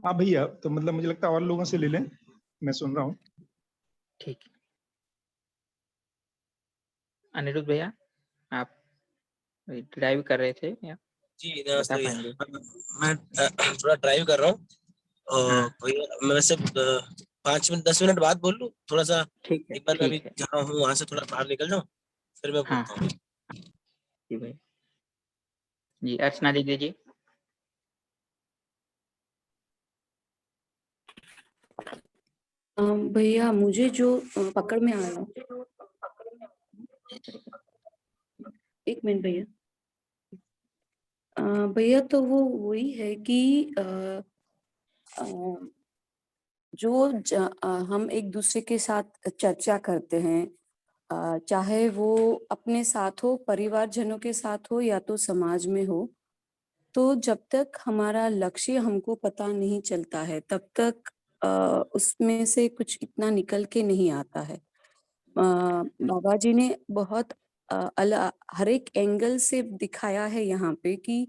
हाँ भैया, तो मतलब मुझे लगता है और लोगों से ले लें, मैं सुन रहा हूँ। ठीक है। अनिरुद्ध भैया, आप ड्राइव कर रहे थे या जी बता नमस्ते भैया। पाएंगे? मैं थोड़ा ड्राइव कर रहा हूँ और हाँ भैया मैं वैसे 5 मिनट 10 मिनट बाद बोल लूँ थोड़ा सा। ठीक है, एक बार मैं अभी ठीक है। जहाँ हूँ वहां से थोड़ा बाहर निकल जाऊँ, फिर मैं हाँ बोलता हाँ हूँ। जी भैया। जी अर्चना दीदी जी। भैया मुझे जो पकड़ में आया, एक मिनट भैया। भैया तो वो वही है कि अ, हम एक दूसरे के साथ चर्चा करते हैं, चाहे वो अपने साथ हो, परिवारजनों के साथ हो या तो समाज में हो, तो जब तक हमारा लक्ष्य हमको पता नहीं चलता है तब तक उसमें से कुछ इतना निकल के नहीं आता है। बाबा जी ने बहुत हर एक एंगल से दिखाया है यहाँ पे कि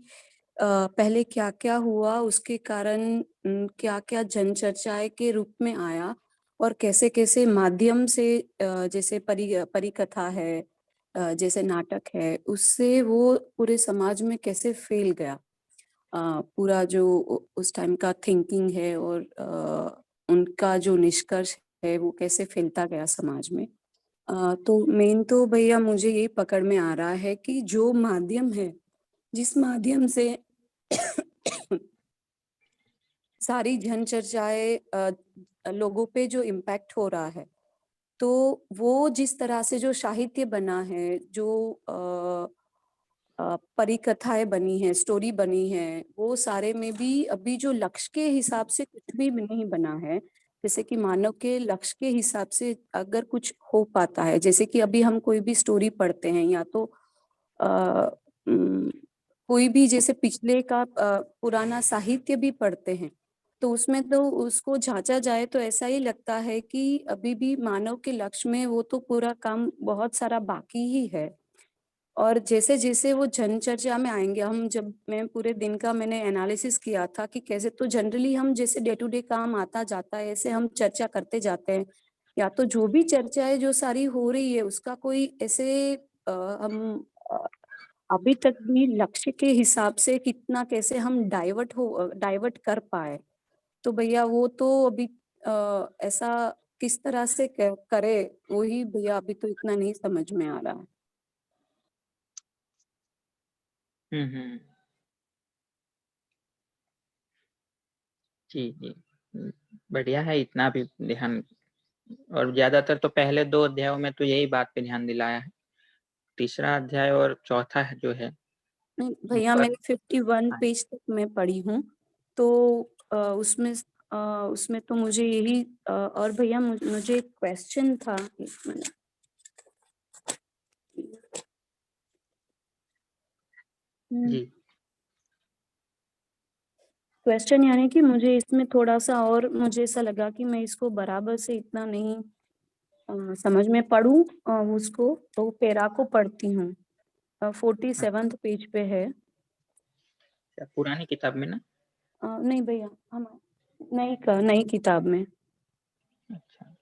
पहले क्या-क्या हुआ, उसके कारण क्या-क्या जन चर्चाएँ के रूप में आया और कैसे-कैसे माध्यम से जैसे परिकथा है, जैसे नाटक है, उससे वो पूरे समाज में कैसे फैल गया। पूरा जो उस टाइम का थिंकिंग है और उनका जो निष्कर्ष है वो कैसे फैलता गया समाज में। तो मेन तो भैया मुझे यही पकड़ में आ रहा है कि जो माध्यम है, जिस माध्यम से सारी जन चर्चाएँ लोगों पे जो इम्पैक्ट हो रहा है, तो वो जिस तरह से जो साहित्य बना है, जो परिकथाएँ बनी हैं, स्टोरी बनी है, वो सारे में भी अभी जो लक्ष्य के हिसाब से कुछ भी नहीं बना है। जैसे कि मानव के लक्ष्य के हिसाब से अगर कुछ हो पाता है, जैसे कि अभी हम कोई भी स्टोरी पढ़ते हैं या तो अ, उम, कोई भी जैसे पिछले का पुराना साहित्य भी पढ़ते हैं, तो उसमें तो उसको जाँचा जाए तो ऐसा ही लगता है कि अभी भी मानव के लक्ष्य में वो तो पूरा काम बहुत सारा बाकी ही है। और जैसे-जैसे वो जनचर्चा में आएँगे, हम जब मैं पूरे दिन का मैंने एनालिसिस किया था कि कैसे तो जनरली हम जैसे डे टू डे काम आता-जाता है, ऐसे हम चर्चा करते जाते हैं। या तो जो भी चर्चाएँ जो सारी हो रही है, उसका कोई ऐसे हम अ, अभी तक भी लक्ष्य के हिसाब से कितना कैसे हम डाइवर्ट कर पाए। तो भैया वो तो अभी ऐसा किस तरह से क करें, वही भैया अभी तो इतना नहीं समझ में आ रहा है। हुँ। जी, जी। बढ़िया है इतना भी ध्यान। और ज़्यादातर तो पहले 2 अध्यायों में तो यही बात पे ध्यान दिलाया है। तीसरा अध्याय और चौथा है जो है, नहीं उन भैया पर मैंने 51 हाँ, पेज तक मैं पढ़ी हूँ, तो उसमें तो मुझे यही और भैया मुझे एक क्वेश्चन था, एक मिनट। हुँ, जी। क्वेश्चन यानी कि मुझे इसमें थोड़ा-सा और मुझे ऐसा लगा कि मैं इसको बराबर से इतना नहीं समझ में पढ़ूँ उसको, तो पैरा को पढ़ती हूँ। हाँ, 47th पेज पे है। अच्छा पुरानी किताब में ना? नहीं भैया हम नई किताब में। अच्छा।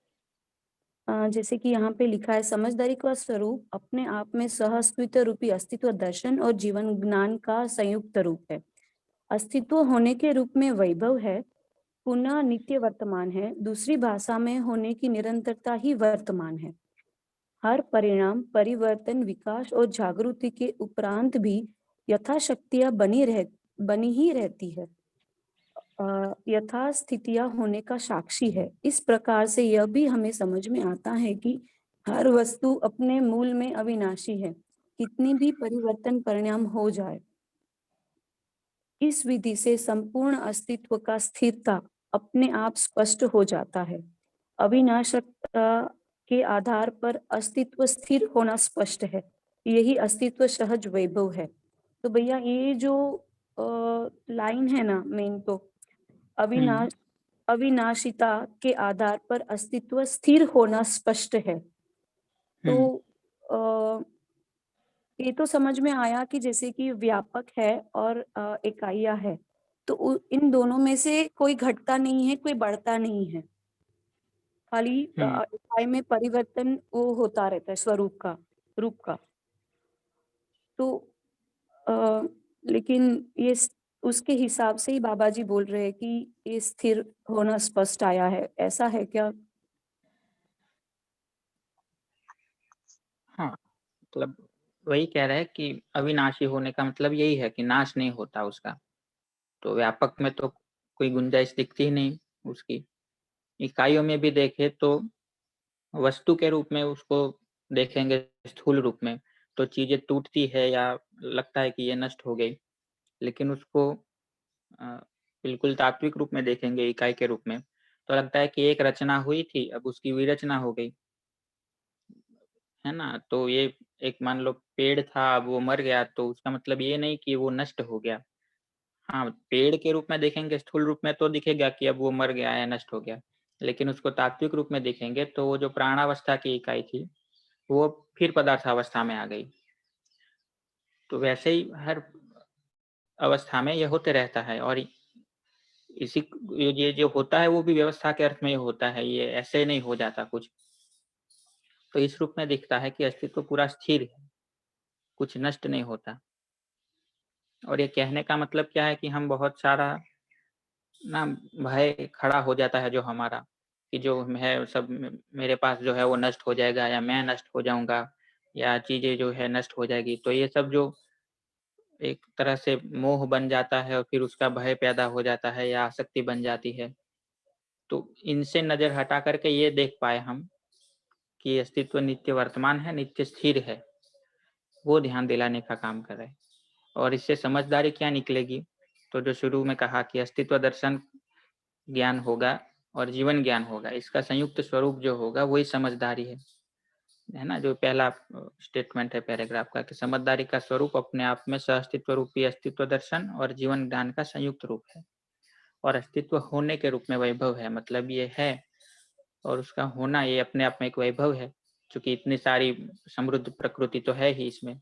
जैसे कि यहाँ पे लिखा है, समझदारी का स्वरूप अपने आप में सह-अस्तित्व रूपी अस्तित्व दर्शन और जीवन ज्ञान का संयुक्त रूप है। अस्तित्व होने के रूप में वैभव है, पुनः नित्य वर्तमान है, दूसरी भाषा में होने की निरंतरता ही वर्तमान है। हर परिणाम, परिवर्तन, विकास और जागृति के उपरांत भी यथाशक्तियाँ बनी ही रहती है। यथास्थितियाँ होने का साक्षी है। इस प्रकार से यह भी हमें समझ में आता है कि हर वस्तु अपने मूल में अविनाशी है, कितनी भी परिवर्तन परिणाम हो जाए। इस विधि से संपूर्ण अस्तित्व का स्थिरता अपने आप स्पष्ट हो जाता है। अविनाशकता के आधार पर अस्तित्व स्थिर होना स्पष्ट है। यही अस्तित्व सहज वैभव है। तो भैया ये जो लाइन है ना मेन तो हुँ, अविनाश अविनाशिता के आधार पर अस्तित्व स्थिर होना स्पष्ट है। तो हुँ, अ, ये तो समझ में आया कि जैसे कि व्यापक है और इकाइयाँ है। तो इन दोनों में से कोई घटता नहीं है, कोई बढ़ता नहीं है, खाली इकाई में परिवर्तन वो होता रहता है स्वरूप का, रूप का। तो लेकिन ये उसके हिसाब से ही बाबा जी बोल रहे हैं कि ये स्थिर होना स्पष्ट आया है, ऐसा है क्या? हाँ, मतलब वही कह रहे हैं कि अविनाशी होने का मतलब यही है कि नाश नहीं होता उसका। तो व्यापक में तो कोई गुंजाइश दिखती ही नहीं उसकी। इकाइयों में भी देखे तो वस्तु के रूप में उसको देखेंगे, स्थूल रूप में, तो चीजें टूटती है या लगता है कि ये नष्ट हो गई। लेकिन उसको अ, बिल्कुल तात्विक रूप में देखेंगे, इकाई के रूप में, तो लगता है कि एक रचना हुई थी, अब उसकी विरचना हो गई, है ना? तो ये एक मान लो पेड़ था, अब वो मर गया, तो उसका मतलब ये नहीं कि वो नष्ट हो गया। हाँ, पेड़ के रूप में देखेंगे, स्थूल रूप में तो दिखेगा कि अब वो मर गया या नष्ट हो गया। लेकिन उसको तात्विक रूप में देखेंगे तो वो जो प्राणावस्था की इकाई थी, वो फिर पदार्थावस्था में आ गई। तो वैसे ही हर अवस्था में ये होते रहता है, और इसी ये जो होता है वो भी व्यवस्था के अर्थ में ही होता है, ये ऐसे नहीं हो जाता कुछ। तो इस रूप में दिखता है कि अस्तित्व पूरा स्थिर है, कुछ नष्ट नहीं होता। और ये कहने का मतलब क्या है कि हम बहुत सारा ना भय खड़ा हो जाता है जो हमारा, कि जो है सब मेरे पास जो है वो नष्ट हो जाएगा, या मैं नष्ट हो जाऊँगा, या चीज़ें जो है नष्ट हो जाएगी। तो ये सब जो एक तरह से मोह बन जाता है और फिर उसका भय पैदा हो जाता है या आसक्ति बन जाती है। तो इनसे नज़र हटा कर के ये देख पाए हम कि अस्तित्व नित्य वर्तमान है, नित्य स्थिर है, वो ध्यान दिलाने का काम कर रहे हैं। और इससे समझदारी क्या निकलेगी? तो जो शुरू में कहा कि अस्तित्व दर्शन ज्ञान होगा और जीवन ज्ञान होगा, इसका संयुक्त स्वरूप जो होगा वही समझदारी है ना? जो पहला स्टेटमेंट है पैराग्राफ का, कि समझदारी का स्वरूप अपने आप में सह-अस्तित्व रूपी अस्तित्व दर्शन और जीवन ज्ञान का संयुक्त रूप है। और अस्तित्व होने के रूप में वैभव है, मतलब ये है, और उसका होना ये अपने आप में एक वैभव है, चूँकि इतनी सारी समृद्ध प्रकृति तो है ही इसमें।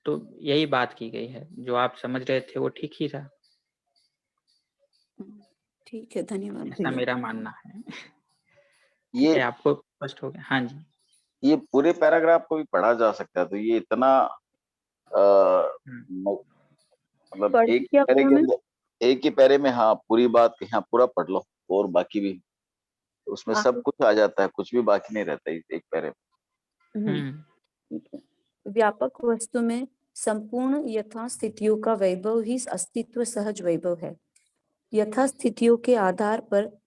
तो यही बात की गई है, जो आप समझ रहे थे वो ठीक ही था, ठीक है, धन्यवाद ऐसा भैया। मेरा मानना है। ठीक ये है, आपको स्पष्ट हो गया? हाँ जी। ये पूरे पैराग्राफ को भी पढ़ा जा सकता है, तो ये इतना हुँ, मतलब पढ़ एक क्या पैरे करूँ के मैं? अंदर, एक ही पैरे में, हाँ पूरी बात यहाँ पूरा पढ़ लो, और बाकी भी उसमें सब आगे। कुछ आ जाता है, कुछ भी बाकी नहीं रहता इस एक पैरे में। हुँ, ठीक है। व्यापक वस्तु में संपूर्ण यथास्थितियों का वैभव ही अस्तित्व सहज वैभव है। यथास्थितियों के आधार पर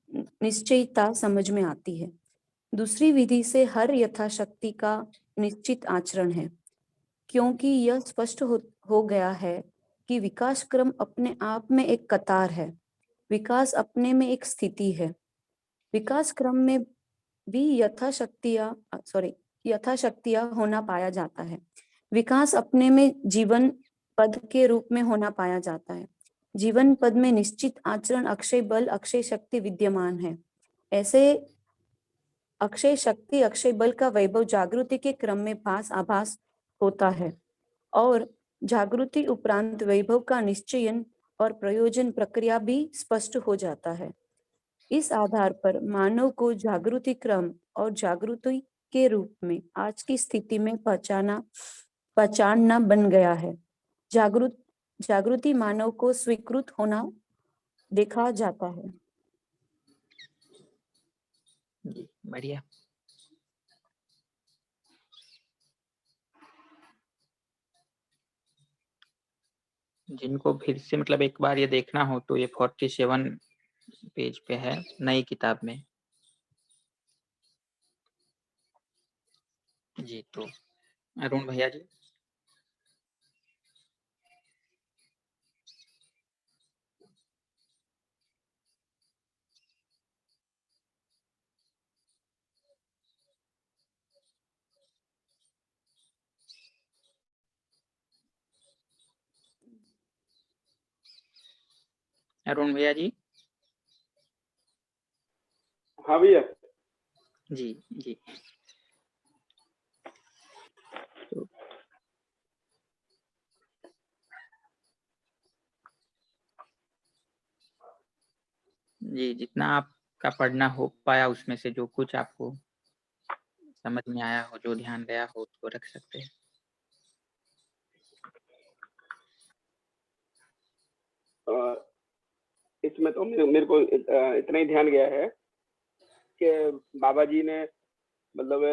निश्चयता समझ में आती है। दूसरी विधि से हर यथाशक्ति का निश्चित आचरण है, क्योंकि यह स्पष्ट हो गया है कि विकास क्रम अपने आप में एक कतार है, विकास अपने में एक स्थिति है। विकास क्रम में भी यथाशक्तियां होना पाया जाता है। विकास अपने में जीवन पद के रूप में होना पाया जाता है। जीवन पद में निश्चित आचरण, अक्षय बल, अक्षय शक्ति विद्यमान है। ऐसे अक्षय शक्ति, अक्षय बल का वैभव जागृति के क्रम में आभास होता है, और जागृति उपरांत वैभव का निश्चयन और प्रयोजन प्रक्रिया भी स्पष्ट हो जाता है। इस आधार पर मानव को जागृति क्रम और जागृति के रूप में आज की स्थिति में पहचानना बन गया है। जागृति मानव को स्वीकृत होना देखा जाता है। जी, बढ़िया। जिनको फिर से मतलब एक बार ये देखना हो तो ये 47 पेज पे है, नई किताब में। जी, तो अरुण भैया जी। अरुण भैया जी। हाँ भैया। जी, जी। तो जी, जितना आपका पढ़ना हो पाया उसमें से जो कुछ आपको समझ में आया हो, जो ध्यान गया हो उसको रख सकते हैं। इसमें तो मेरे को इतना ही ध्यान गया है कि बाबा जी ने मतलब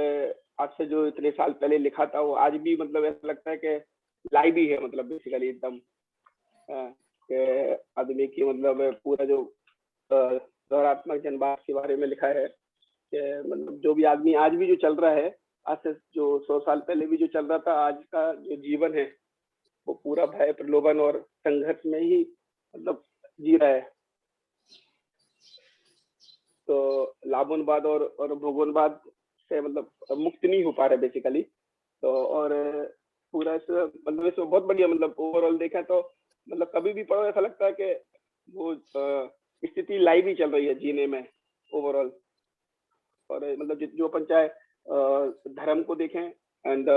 आज से जो इतने साल पहले लिखा था वो आज भी मतलब ऐसा लगता है कि लाइव ही है, मतलब बेसिकली एकदम आदमी की मतलब पूरा जो सकारात्मक जनवाद के बारे में लिखा है कि मतलब जो भी आदमी आज भी जो चल रहा है, आज से जो 100 साल पहले भी जो चल रहा था, आज का जो जीवन है वो पूरा भय, प्रलोभन और संघर्ष में ही मतलब जी रहा है। तो लाभोनवाद और भोगोनवाद से मतलब मुक्त नहीं हो पा रहे बेसिकली। तो और पूरा इस मतलब इसमें बहुत बढ़िया मतलब ओवरऑल देखा तो मतलब कभी भी पढ़ो ऐसा लगता है कि वो स्थिति लाइव ही चल रही है जीने में ओवरऑल। और मतलब जो अपन चाहे धर्म को देखें एंड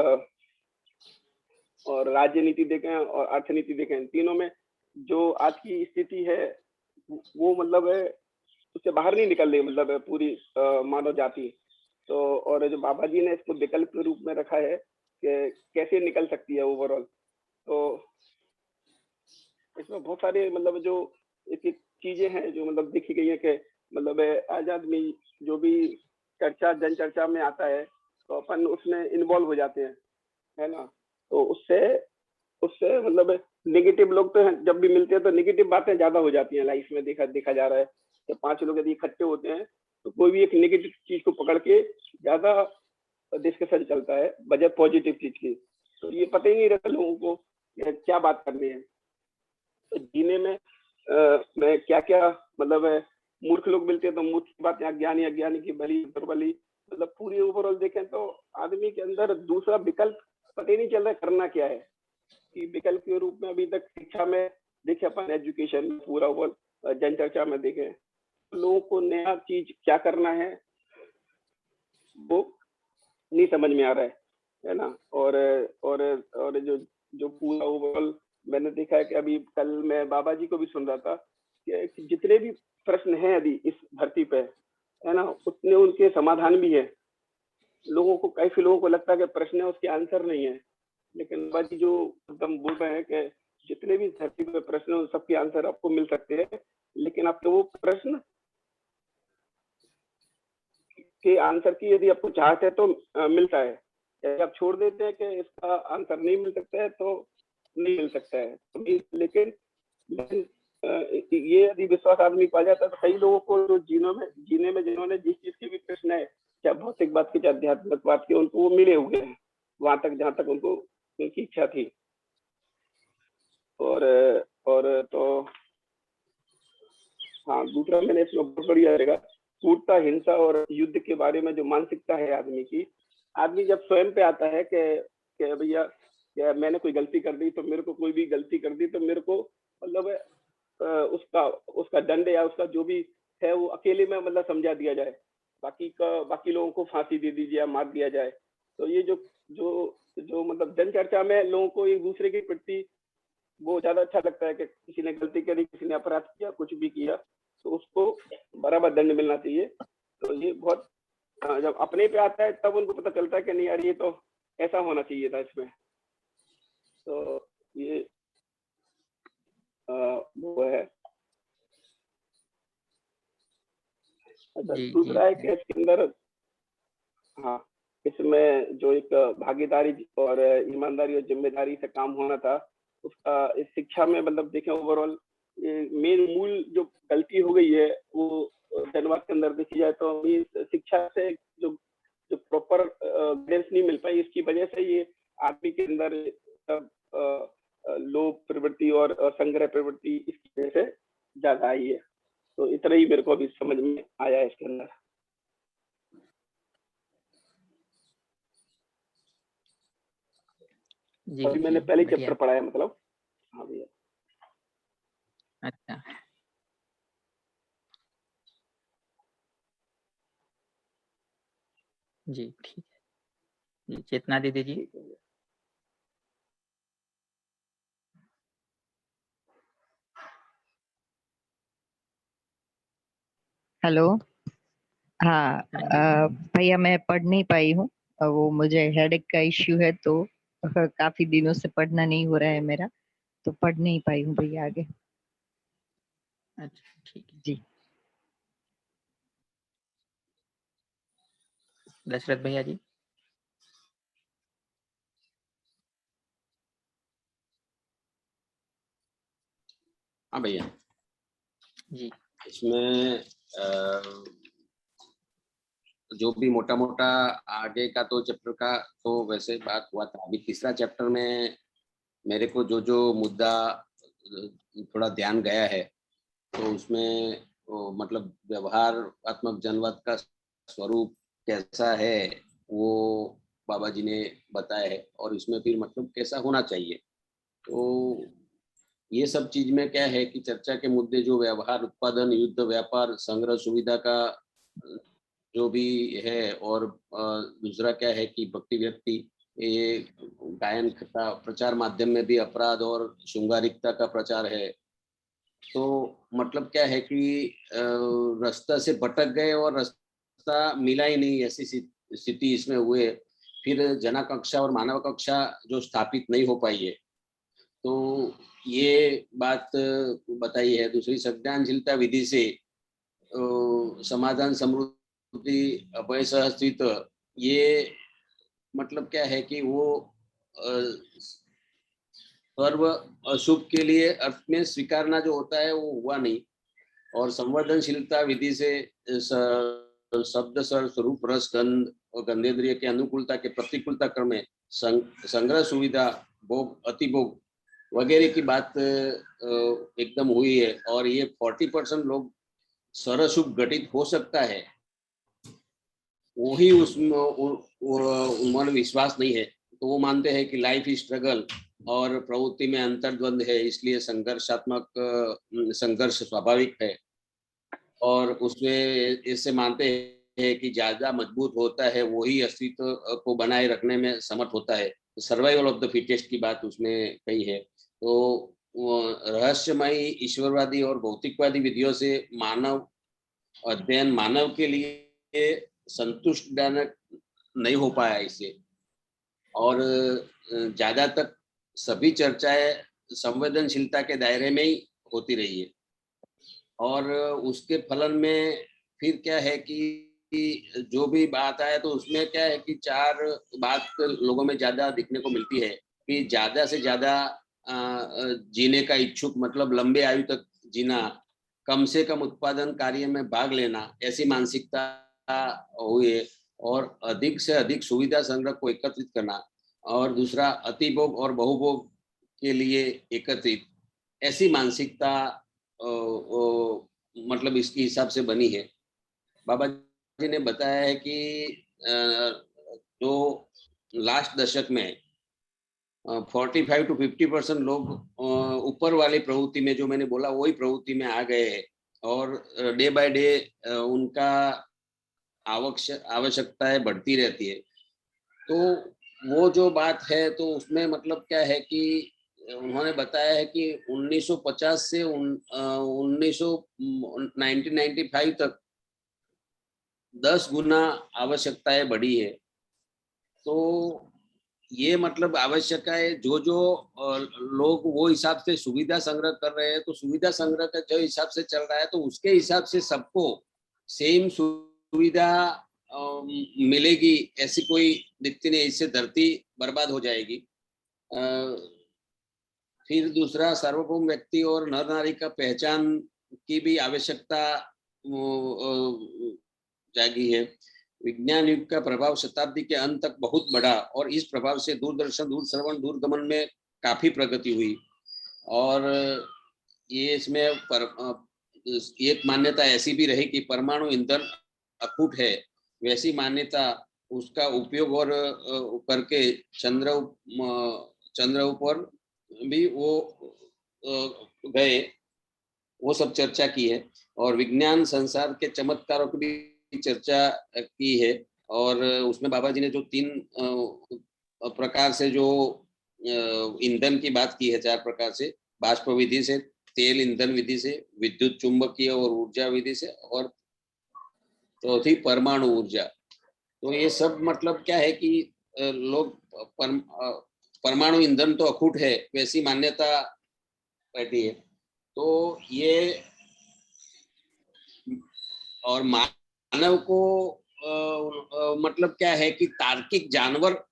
और राजनीति देखें और अर्थनीति देखें, तीनों में जो आज की स्थिति है वो मतलब है उससे बाहर नहीं निकल रही, मतलब पूरी मानव जाति। तो और जो बाबा जी ने इसको विकल्प के रूप में रखा है कि कैसे निकल सकती है ओवरऑल। तो इसमें बहुत सारे मतलब जो एक एक चीजें हैं जो मतलब देखी गई है कि मतलब आज आदमी जो भी चर्चा जन चर्चा में आता है तो अपन उसमें इन्वॉल्व हो जाते हैं, है ना। तो उससे उससे मतलब नेगेटिव लोग तो हैं, जब भी मिलते हैं तो नेगेटिव बातें ज्यादा हो जाती हैं लाइफ में। देखा जा रहा है कि 5 लोग यदि इकट्ठे होते हैं तो कोई भी एक नेगेटिव चीज को पकड़ के ज्यादा डिस्कशन चलता है बजाय पॉजिटिव चीज की। तो ये पता ही नहीं रहता लोगों को क्या बात करनी है। तो जीने में मैं क्या क्या मतलब मूर्ख लोग मिलते हैं तो मूर्ख की बात, यहाँ ज्ञानी अज्ञानी की भली दुर्बली, मतलब पूरी ओवरऑल देखें तो आदमी के अंदर दूसरा विकल्प पता ही नहीं चल रहा है करना क्या है। कि विकल्प के रूप में अभी तक शिक्षा में देखे अपन, एजुकेशन में पूरा ओवरऑल जन चर्चा में देखें लोगों को नया चीज क्या करना है वो नहीं समझ में आ रहा है ना। और जो जो पूरा ओवरऑल मैंने देखा है कि अभी कल मैं बाबा जी को भी सुन रहा था कि जितने भी प्रश्न हैं अभी इस धरती पे, है ना, उतने उनके समाधान भी है। लोगों को, काफी लोगों को लगता है कि प्रश्न है उसके आंसर नहीं है, लेकिन बाबा जी जो एकदम बोल रहे हैं कि जितने भी धरती पे प्रश्न हैं सबके आंसर आपको मिल सकते हैं, लेकिन आपको वो प्रश्न के आंसर की यदि आपको चाहत है तो मिलता है। यदि आप छोड़ देते हैं कि इसका आंसर नहीं मिल सकता है तो नहीं मिल सकता है। तो लेकिन ये यदि विश्वास आदमी को आ जाता है तो कई लोगों को जो जीने में जिन्होंने जिस चीज के भी प्रश्न है, चाहे भौतिकवाद के चाहे आध्यात्मिकवाद के, उनको वो मिले हुए हैं वहां तक जहां तक उनको उनकी इच्छा थी। और तो हाँ, दूसरा मैंने इसमें बहुत बढ़िया रहेगा क्रूरता, हिंसा और युद्ध के बारे में जो मानसिकता है आदमी की। आदमी जब स्वयं पे आता है कि भैया या मैंने कोई गलती कर दी, तो मेरे को कोई भी गलती कर दी तो मेरे को मतलब उसका उसका दंड या उसका जो भी है वो अकेले में मतलब समझा दिया जाए, बाकी लोगों को फांसी दे दीजिए या मार दिया जाए। तो ये जो जो जो मतलब जन चर्चा में लोगों को एक दूसरे के प्रति वो ज्यादा अच्छा लगता है कि किसी ने गलती करी, किसी ने अपराध किया, कुछ भी किया तो उसको बराबर दंड मिलना चाहिए। तो ये बहुत जब अपने पे आता है तब उनको पता चलता है कि नहीं यार ये तो ऐसा होना चाहिए था इसमें। तो ये वो है। अच्छा, जी, दूसरा है जी। कि इसके अंदर हाँ, इसमें जो एक भागीदारी और ईमानदारी और जिम्मेदारी से काम होना था उसका इस शिक्षा में मतलब देखें ओवरऑल मेन मूल जो गलती हो गई है वो जनवाद के अंदर देखी जाए तो ये शिक्षा से जो जो प्रॉपर गाइडेंस नहीं मिल पाई, इसकी वजह से ये आदमी के अंदर लोभ प्रवृत्ति और संग्रह प्रवृत्ति इसकी वजह से ज्यादा आई है। तो इतना ही मेरे को अभी समझ में आया है इसके अंदर। जी, अभी जी, मैंने पहले बढ़िया। चैप्टर पढ़ा है मतलब। हाँ भैया। अच्छा। जी, ठीक है। जी, चेतना दीदी जी। ठीक है। हेलो। हाँ भैया मैं पढ़ नहीं पाई हूँ, वो मुझे हेडेक का इश्यू है तो काफी दिनों से पढ़ना नहीं हो रहा है मेरा, तो पढ़ नहीं पाई हूँ भैया आगे। अच्छा ठीक है। जी दशरथ भैया जी। हाँ भैया, जी इसमें जो भी मोटा मोटा आगे का तो चैप्टर का तो वैसे बात हुआ था। अभी तीसरा चैप्टर में मेरे को जो जो मुद्दा थोड़ा ध्यान गया है, तो उसमें मतलब व्यवहारात्मक जनवाद का स्वरूप कैसा है वो बाबा जी ने बताया है, और इसमें फिर मतलब कैसा होना चाहिए। तो ये सब चीज में क्या है कि चर्चा के मुद्दे जो व्यवहार, उत्पादन, युद्ध, व्यापार, संग्रह, सुविधा का जो भी है, और दूसरा क्या है कि भक्ति व्यक्ति, ये गायन का प्रचार माध्यम में भी अपराध और श्रृंगारिकता का प्रचार है। तो मतलब क्या है कि रास्ता से भटक गए और रास्ता मिला ही नहीं, ऐसी स्थिति इसमें हुए। फिर जना कक्षा और मानव कक्षा जो स्थापित नहीं हो पाई है, तो ये बात बताई है। दूसरी संज्ञानशीलता विधि से समाधान, समृद्धि, अभय, सहस्तित्व, ये मतलब क्या है कि वो सर्व अशुभ के लिए अर्थ में स्वीकारना जो होता है वो हुआ नहीं। और संवर्धनशीलता विधि से शब्द, स्वरूप, रस, गंध और गंधेंद्रिय के अनुकूलता के प्रतिकूलता क्रम में संग्रह, सुविधा, भोग, अतिभोग वगैरह की बात एकदम हुई है। और ये 40% लोग सरशुभ घटित हो सकता है, वही उसमें उन्होंने विश्वास नहीं है। तो वो मानते हैं कि लाइफ इज स्ट्रगल और प्रवृत्ति में अंतर्द्वंद है, इसलिए संघर्षात्मक संघर्ष स्वाभाविक है। और उसमें इससे मानते हैं कि ज्यादा मजबूत होता है वही अस्तित्व को बनाए रखने में समर्थ होता है। सर्वाइवल ऑफ द फिटेस्ट की बात उसमें कही है। तो रहस्यमयी, ईश्वरवादी और भौतिकवादी विधियों से मानव अध्ययन मानव के लिए संतुष्टजनक नहीं हो पाया इससे। और ज्यादातर सभी चर्चाएं संवेदनशीलता के दायरे में ही होती रही है। और उसके फलन में फिर क्या है कि जो भी बात आए तो उसमें क्या है कि 4 बात लोगों में ज्यादा दिखने को मिलती है कि ज्यादा से ज्यादा जीने का इच्छुक, मतलब लंबे आयु तक जीना, कम से कम उत्पादन कार्य में भाग लेना, ऐसी मानसिकता हुई है। और अधिक से अधिक सुविधा संग्रह को एकत्रित करना, और दूसरा अतिभोग और बहुभोग के लिए एकत्रित, ऐसी मानसिकता मतलब इसके हिसाब से बनी है। बाबा जी ने बताया है कि जो लास्ट दशक में 45 to 50% लोग ऊपर वाली प्रवृत्ति में, जो मैंने बोला वही प्रवृत्ति में आ गए हैं। और डे बाय डे उनका आवश्यकताएं बढ़ती रहती है। तो वो जो बात है, तो उसमें मतलब क्या है कि उन्होंने बताया है कि 1950 से 1995 तक 10 गुना आवश्यकताएं बढ़ी है। तो ये मतलब आवश्यकताएं जो लोग वो हिसाब से सुविधा संग्रह कर रहे हैं, तो सुविधा संग्रह का जो हिसाब से चल रहा है, तो उसके हिसाब से सबको सेम सुविधा मिलेगी ऐसी कोई दिखती नहीं। इससे धरती बर्बाद हो जाएगी। फिर दूसरा, सार्वभौम व्यक्ति और नर नारी का पहचान की भी आवश्यकता जागी है। विज्ञान युग का प्रभाव शताब्दी के अंत तक बहुत बढ़ा, और इस प्रभाव से दूरदर्शन, दूरश्रवण, दूरगमन में काफी प्रगति हुई। और ये इसमें एक मान्यता ऐसी भी रही कि परमाणु ईंधन अखूट है, वैसी मान्यता उसका उपयोग और करके चंद्र ऊपर भी वो गए, वो सब चर्चा की है। और विज्ञान संसार के चमत्कारों की भी चर्चा की है। और उसमें बाबा जी ने जो 3 प्रकार से जो ईंधन की बात की है, 4 प्रकार से, बाष्प विधि से, तेल ईंधन विधि से, विद्युत चुंबकीय और ऊर्जा विधि से, और चौथी परमाणु ऊर्जा। तो ये सब मतलब क्या है कि लोग परमाणु ईंधन तो अखूट है वैसी मान्यता रहती है। तो ये और मानव को मतलब क्या है कि तार्किक जानवर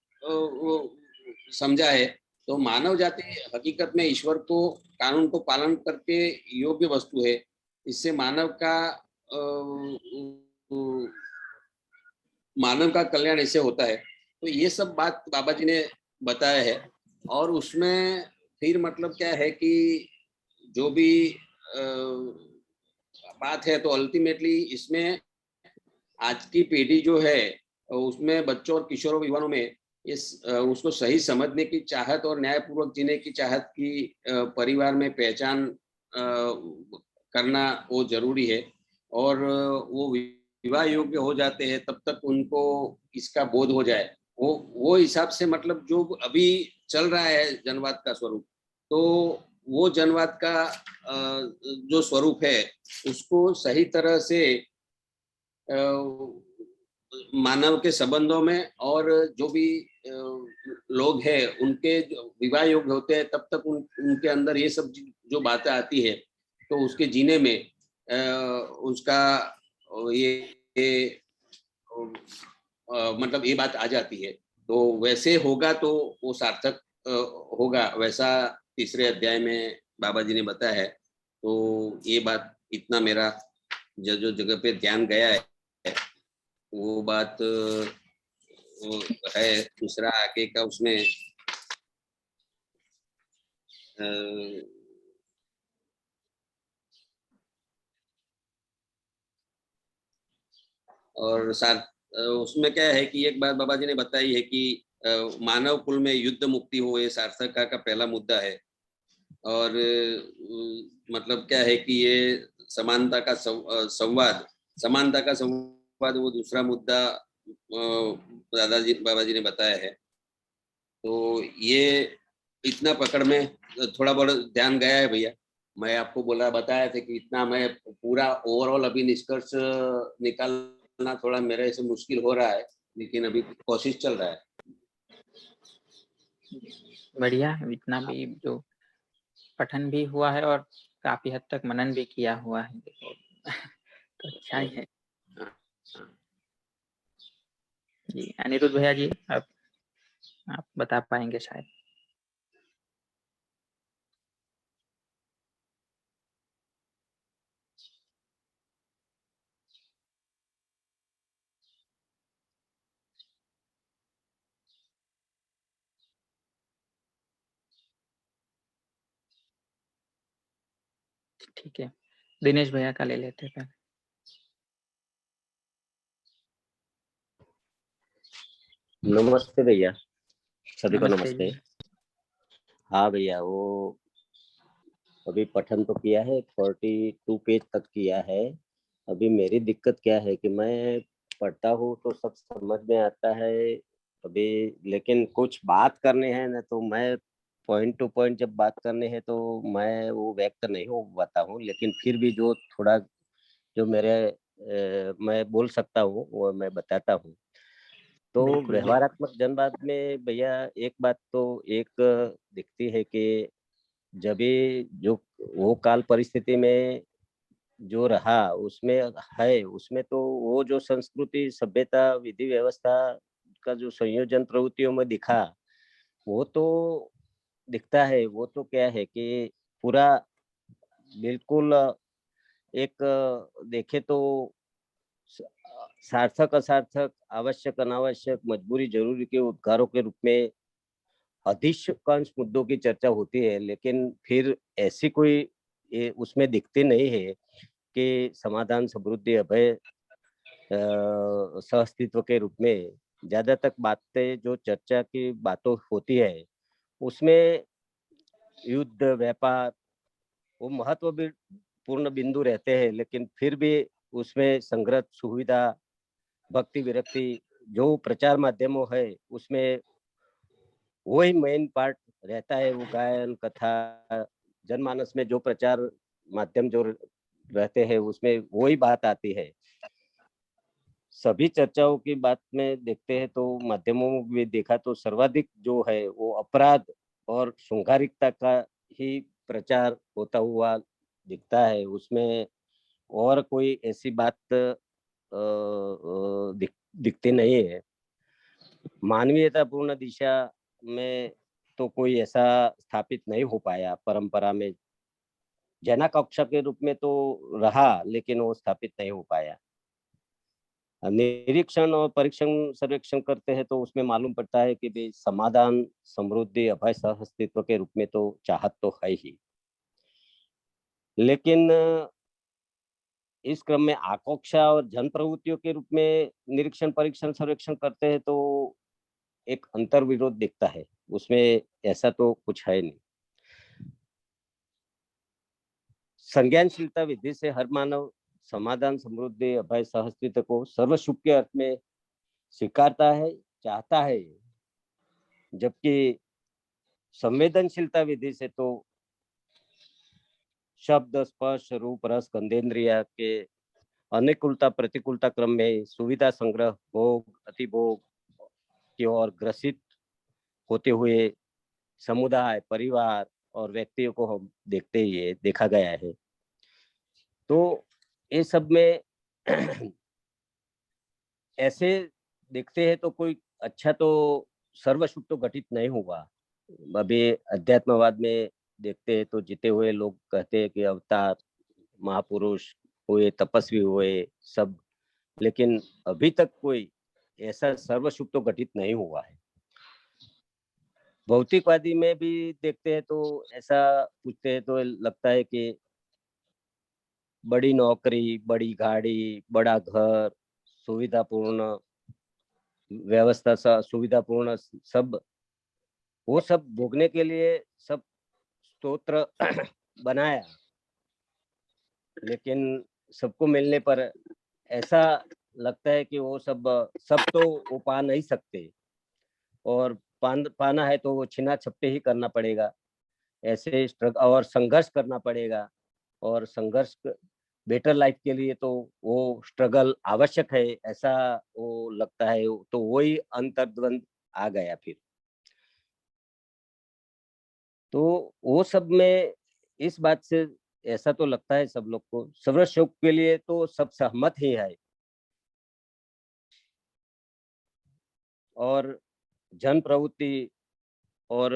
समझा है। तो मानव जाति हकीकत में ईश्वर को कानून को पालन करके योग्य वस्तु है। इससे मानव का कल्याण ऐसे होता है। तो ये सब बात बाबा जी ने बताया है। और उसमें फिर मतलब क्या है कि जो भी बात है तो अल्टीमेटली इसमें आज की पीढ़ी जो है उसमें बच्चों और किशोरों युवाओं में उसको सही समझने की चाहत और न्यायपूर्वक जीने की चाहत की परिवार में पहचान करना वो जरूरी है। और वो विवाह योग्य हो जाते हैं तब तक उनको इसका बोध हो जाए। वो हिसाब से मतलब जो अभी चल रहा है जनवाद का स्वरूप, तो वो जनवाद का जो स्वरूप है उसको सही तरह से मानव के संबंधों में और जो भी लोग हैं उनके विवाह योग्य होते हैं तब तक उनके अंदर ये सब जो बातें आती है तो उसके जीने में उसका ये मतलब ये बात आ जाती है। तो वैसे होगा तो वो सार्थक होगा, वैसा तीसरे अध्याय में बाबा जी ने बताया है। तो ये बात इतना मेरा जो जगह पे ध्यान गया है वो बात वो है। दूसरा आगे का उसमें और साथ उसमें क्या है कि एक बात बाबा जी ने बताई है कि मानव कुल में युद्ध मुक्ति हो, ये सार्थकता का पहला मुद्दा है। और मतलब क्या है कि ये समानता का संवाद वो दूसरा मुद्दा बाबा जी ने बताया है। तो ये इतना पकड़ में थोड़ा बहुत ध्यान गया है भैया। मैं आपको बताया था कि इतना मैं पूरा ओवरऑल अभी निष्कर्ष निकालना थोड़ा मेरे से मुश्किल हो रहा है, लेकिन अभी कोशिश चल रहा है। बढ़िया, इतना भी जो पठन भी हुआ है और काफी हद तक मनन भी किया हुआ है तो अच्छा ही है जी। अनिरुद्ध भैया जी अब आप बता पाएंगे शायद। ठीक है, दिनेश भैया का ले लेते हैं। नमस्ते भैया, सभी को नमस्ते नमस्ते। जी। हाँ भैया, वो अभी पठन तो किया है, 42 पेज तक किया है। अभी मेरी दिक्कत क्या है कि मैं पढ़ता हूँ तो सब समझ में आता है अभी, लेकिन कुछ बात करने हैं ना तो मैं पॉइंट टू पॉइंट जब बात करने हैं तो मैं वो व्यक्त नहीं हो पाता हूँ। लेकिन फिर भी जो थोड़ा जो मैं बोल सकता हूँ वो मैं बताता हूँ। तो बिल्कुल। व्यवहारात्मक जनवाद में भैया एक बात तो एक दिखती है कि जब भी जो वो काल परिस्थिति में जो रहा उसमें है, उसमें तो वो जो संस्कृति सभ्यता विधि व्यवस्था का जो संयोजन प्रवृत्तियों में दिखा वो तो दिखता है। वो तो क्या है कि पूरा बिल्कुल एक देखे तो सार्थक असार्थक आवश्यक अनावश्यक मजबूरी जरूरी के उद्गारों के रूप में अधिकांश मुद्दों की चर्चा होती है। लेकिन फिर ऐसी कोई उसमें दिखती नहीं है कि समाधान समृद्धि अभय सहअस्तित्व के रूप में ज्यादा तक बातें जो चर्चा की बातों होती है उसमें युद्ध व्यापार वो महत्वपूर्ण बिंदु रहते हैं। लेकिन फिर भी उसमें संघर्ष सुविधा भक्ति विरक्ति जो प्रचार माध्यमों है उसमें वही मेन पार्ट रहता है। वो गायन कथा जनमानस में जो प्रचार माध्यम जो रहते हैं उसमें वही बात आती है। सभी चर्चाओं की बात में देखते हैं तो माध्यमों में भी देखा तो सर्वाधिक जो है वो अपराध और शृंगारिकता का ही प्रचार होता हुआ दिखता है। उसमें और कोई ऐसी बात दिखती नहीं है। मानवीयतापूर्ण दिशा में तो कोई ऐसा स्थापित नहीं हो पाया परंपरा में। जना कक्षा के रूप में तो रहा, लेकिन वो स्थापित नहीं हो पाया। निरीक्षण और परीक्षण सर्वेक्षण करते हैं तो उसमें मालूम पड़ता है कि भाई समाधान, समृद्धि, अभय, सह अस्तित्व के रूप में तो चाहत तो है ही, लेकिन इस क्रम में आकांक्षा और जन प्रवृत्तियों के रूप में निरीक्षण, परीक्षण, सर्वेक्षण करते हैं तो एक अंतर विरोध दिखता है। उसमें ऐसा तो कुछ है नहीं। संज्ञानशीलता विधि से हर मानव समाधान, समृद्धि, अभय, सह अस्तित्व को सर्वसुख के अर्थ में स्वीकारता है, चाहता है, जबकि संवेदनशीलता विधि से तो शब्द, स्पर्श, रूप, रस, गंधेन्द्रिय के अनुकूलता प्रतिकूलता क्रम में सुविधा संग्रह, भोग, अतिभोग की ओर ग्रसित होते हुए समुदाय, परिवार और व्यक्तियों को हम देखा गया है। तो ये सब में ऐसे देखते हैं तो कोई अच्छा तो सर्वसुख तो घटित नहीं हुआ। अभी अध्यात्मवाद में देखते हैं तो जीते हुए लोग कहते हैं कि अवतार, महापुरुष हुए, तपस्वी हुए सब, लेकिन अभी तक कोई ऐसा सर्वसुख तो घटित नहीं हुआ है। भौतिकवादी में भी देखते हैं तो ऐसा पूछते हैं तो लगता है कि बड़ी नौकरी, बड़ी गाड़ी, बड़ा घर, सुविधापूर्ण व्यवस्था, सुविधापूर्ण सब, वो सब भोगने के लिए सब स्तोत्र बनाया, लेकिन सबको मिलने पर ऐसा लगता है कि वो सब तो वो पा नहीं सकते, और पाना है तो वो छिना छपटे ही करना पड़ेगा। ऐसे और संघर्ष करना पड़ेगा, और संघर्ष बेटर लाइफ के लिए तो वो स्ट्रगल आवश्यक है, ऐसा वो लगता है। तो वही अंतर्द्वंद आ गया फिर। तो वो सब में इस बात से ऐसा तो लगता है सब लोग को, सर्वसुख के लिए तो सब सहमत ही है, और जन प्रवृत्ति और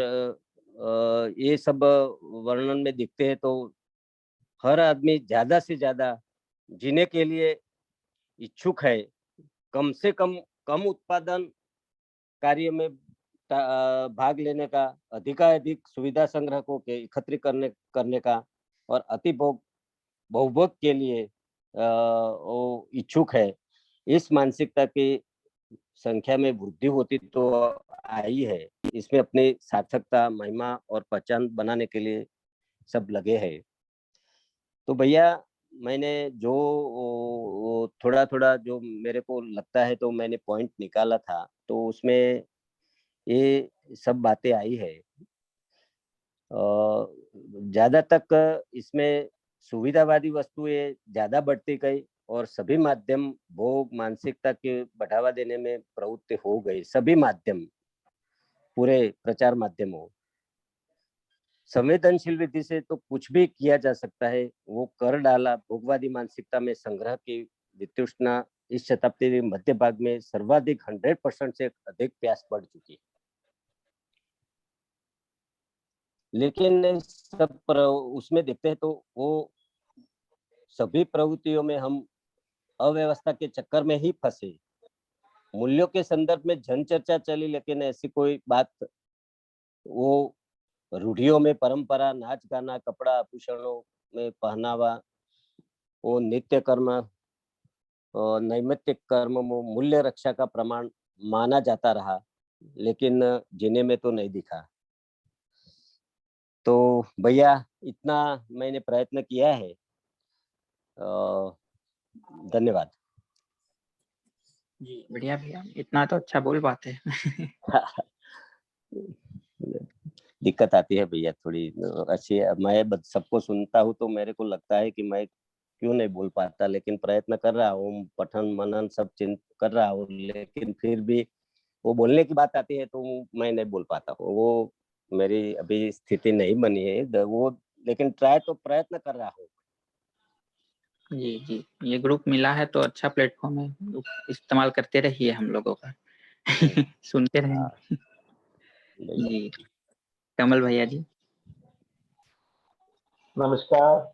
ये सब वर्णन में दिखते हैं तो हर आदमी ज्यादा से ज्यादा जीने के लिए इच्छुक है। कम से कम उत्पादन कार्य में भाग लेने का, अधिकाधिक सुविधा संग्रह को एकत्रित करने का, और अति बहुभोग के लिए वो इच्छुक है। इस मानसिकता की संख्या में वृद्धि होती तो आई है। इसमें अपनी सार्थकता, महिमा और पहचान बनाने के लिए सब लगे हैं। तो भैया मैंने जो थोड़ा जो मेरे को लगता है तो मैंने पॉइंट निकाला था, तो उसमें ये सब बातें आई है। ज्यादा तक इसमें सुविधावादी वस्तुएं ज्यादा बढ़ती गई, और सभी माध्यम भोग मानसिकता के बढ़ावा देने में प्रवृत्त हो गए। सभी माध्यम, पूरे प्रचार माध्यमों, संवेदनशील विधि से तो कुछ भी किया जा सकता है, वो कर डाला। भोगवादी मानसिकता में संग्रह की वितृष्णा इस शताब्दी के मध्य भाग में सर्वाधिक 100% से अधिक प्यास बढ़ चुकी है। लेकिन सब उसमें देखते हैं तो वो सभी प्रवृत्तियों में हम अव्यवस्था के चक्कर में ही फंसे। मूल्यों के संदर्भ में जन चर्चा चली, लेकिन ऐसी कोई बात, वो रूढ़ियों में परंपरा, नाच गाना, कपड़ा आभूषणों में पहनावा, वो नित्य कर्म, नैमित्तिक कर्म में मूल्य रक्षा का प्रमाण माना जाता रहा, लेकिन जीने में तो नहीं दिखा। तो भैया इतना मैंने प्रयत्न किया है। धन्यवाद। जी बढ़िया भैया, इतना तो अच्छा बोल पाते हैं। दिक्कत आती है भैया थोड़ी अच्छी। मैं सबको सुनता हूँ तो मेरे को लगता है कि मैं क्यों नहीं बोल पाता, लेकिन प्रयत्न कर रहा हूँ, पठन मनन सब कर रहा हूँ, लेकिन फिर भी वो बोलने की बात आती है तो मैं नहीं बोल पाता हूँ। वो मेरी अभी स्थिति नहीं बनी है वो, लेकिन ट्राई तो प्रयत्न कर रहा हूँ। जी जी, ये ग्रुप मिला है तो अच्छा प्लेटफॉर्म है, इस्तेमाल करते रहिए हम लोगों का। सुनते रहेंगे। जी, कमल भैया जी। नमस्कार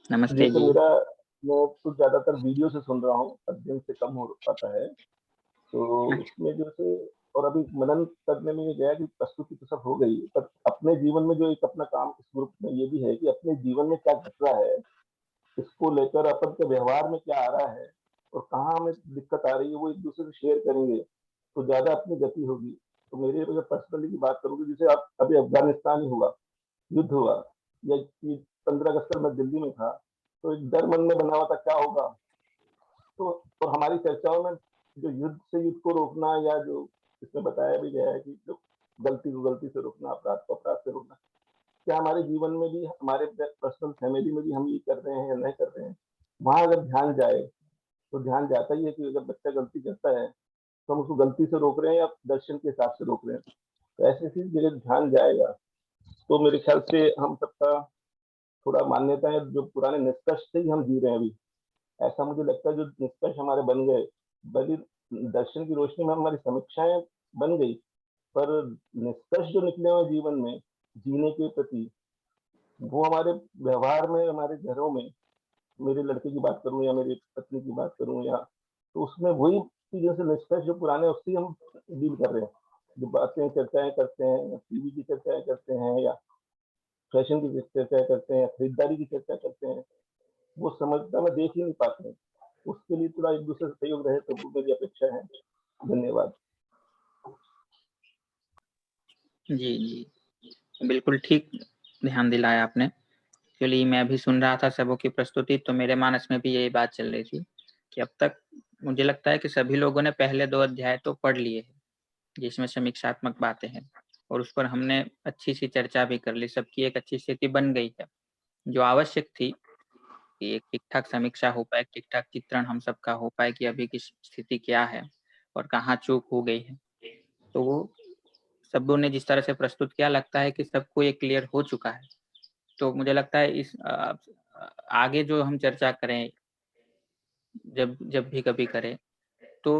नमस्ते जी। तो जी। मैं तो ज्यादातर वीडियो से सुन रहा हूँ, अध्ययन से कम हो पाता है, तो उसमें जो से और अभी मनन करने में ये गया कि प्रस्तुति तो सब हो गई, पर अपने जीवन में जो एक अपना काम इस ग्रुप में ये भी है कि अपने जीवन में क्या घट रहा है, इसको लेकर अपन के व्यवहार में क्या आ रहा है और कहाँ हमें दिक्कत आ रही है, वो एक दूसरे से शेयर करेंगे तो ज्यादा अपनी गति होगी। तो मेरे अगर पर्सनली की बात करूँ, जैसे आप अभी अफगानिस्तान ही हुआ, युद्ध हुआ, या 15 अगस्त में दिल्ली में था, तो एक डर मन में बना हुआ था क्या होगा। तो और हमारी चर्चाओं में जो युद्ध को रोकना, या जो इसमें बताया भी गया है कि जो गलती को गलती से रोकना, अपराध को अपराध से रोकना, क्या हमारे जीवन में भी, हमारे पर्सनल फैमिली में भी हम ये कर रहे हैं या नहीं कर रहे हैं। वहां अगर ध्यान जाए तो ध्यान जाता ही है कि अगर बच्चा गलती करता है तो हम उसको गलती से रोक रहे हैं या दर्शन के हिसाब से रोक रहे हैं। तो ऐसी ऐसी जगह ध्यान जाएगा तो मेरे ख्याल से हम सबका थोड़ा मान्यता है, जो पुराने निष्कर्ष से ही हम जी रहे हैं अभी, ऐसा मुझे लगता है। जो निष्कर्ष हमारे बन गए, बड़ी दर्शन की रोशनी में हमारी समीक्षाएं बन गई, पर निष्कर्ष जो निकले हुए जीवन में जीने के प्रति, वो हमारे व्यवहार में, हमारे घरों में, मेरे लड़के की बात करूं या मेरी पत्नी की बात करूं, या तो उसमें वही चीजें से निष्कर्ष जो पुराने, उससे हम डील कर रहे हैं। जो बातें चर्चाएं करते हैं, टीवी की चर्चाएं करते हैं, या फैशन की चर्चा करते हैं, खरीदारी की चर्चा करते हैं, वो समझता में देख ही नहीं पाते हैं। उसके लिए थोड़ा एक दूसरे से सहयोग रहे तो वो मेरी अपेक्षा है। धन्यवाद। जी जी, बिल्कुल ठीक ध्यान दिलाया आपने। एक्चुअली मैं भी सुन रहा था सबों की प्रस्तुति, तो मेरे मानस में भी यही बात चल रही थी कि अब तक मुझे लगता है कि सभी लोगों ने पहले 2 अध्याय तो पढ़ लिए हैं, जिसमें समीक्षात्मक बातें हैं, और उस पर हमने अच्छी सी चर्चा भी कर ली। सबकी एक अच्छी स्थिति बन गई है, जो आवश्यक थी कि एक ठीक-ठाक समीक्षा हो पाए, ठीक-ठाक चित्रण हम सबका हो पाए कि अभी की स्थिति क्या है और कहाँ चूक हो गई है। तो वो सबों ने जिस तरह से प्रस्तुत किया, लगता है कि सबको ये क्लियर हो चुका है। तो मुझे लगता है इस आगे जो हम चर्चा करें, जब जब भी कभी करें, तो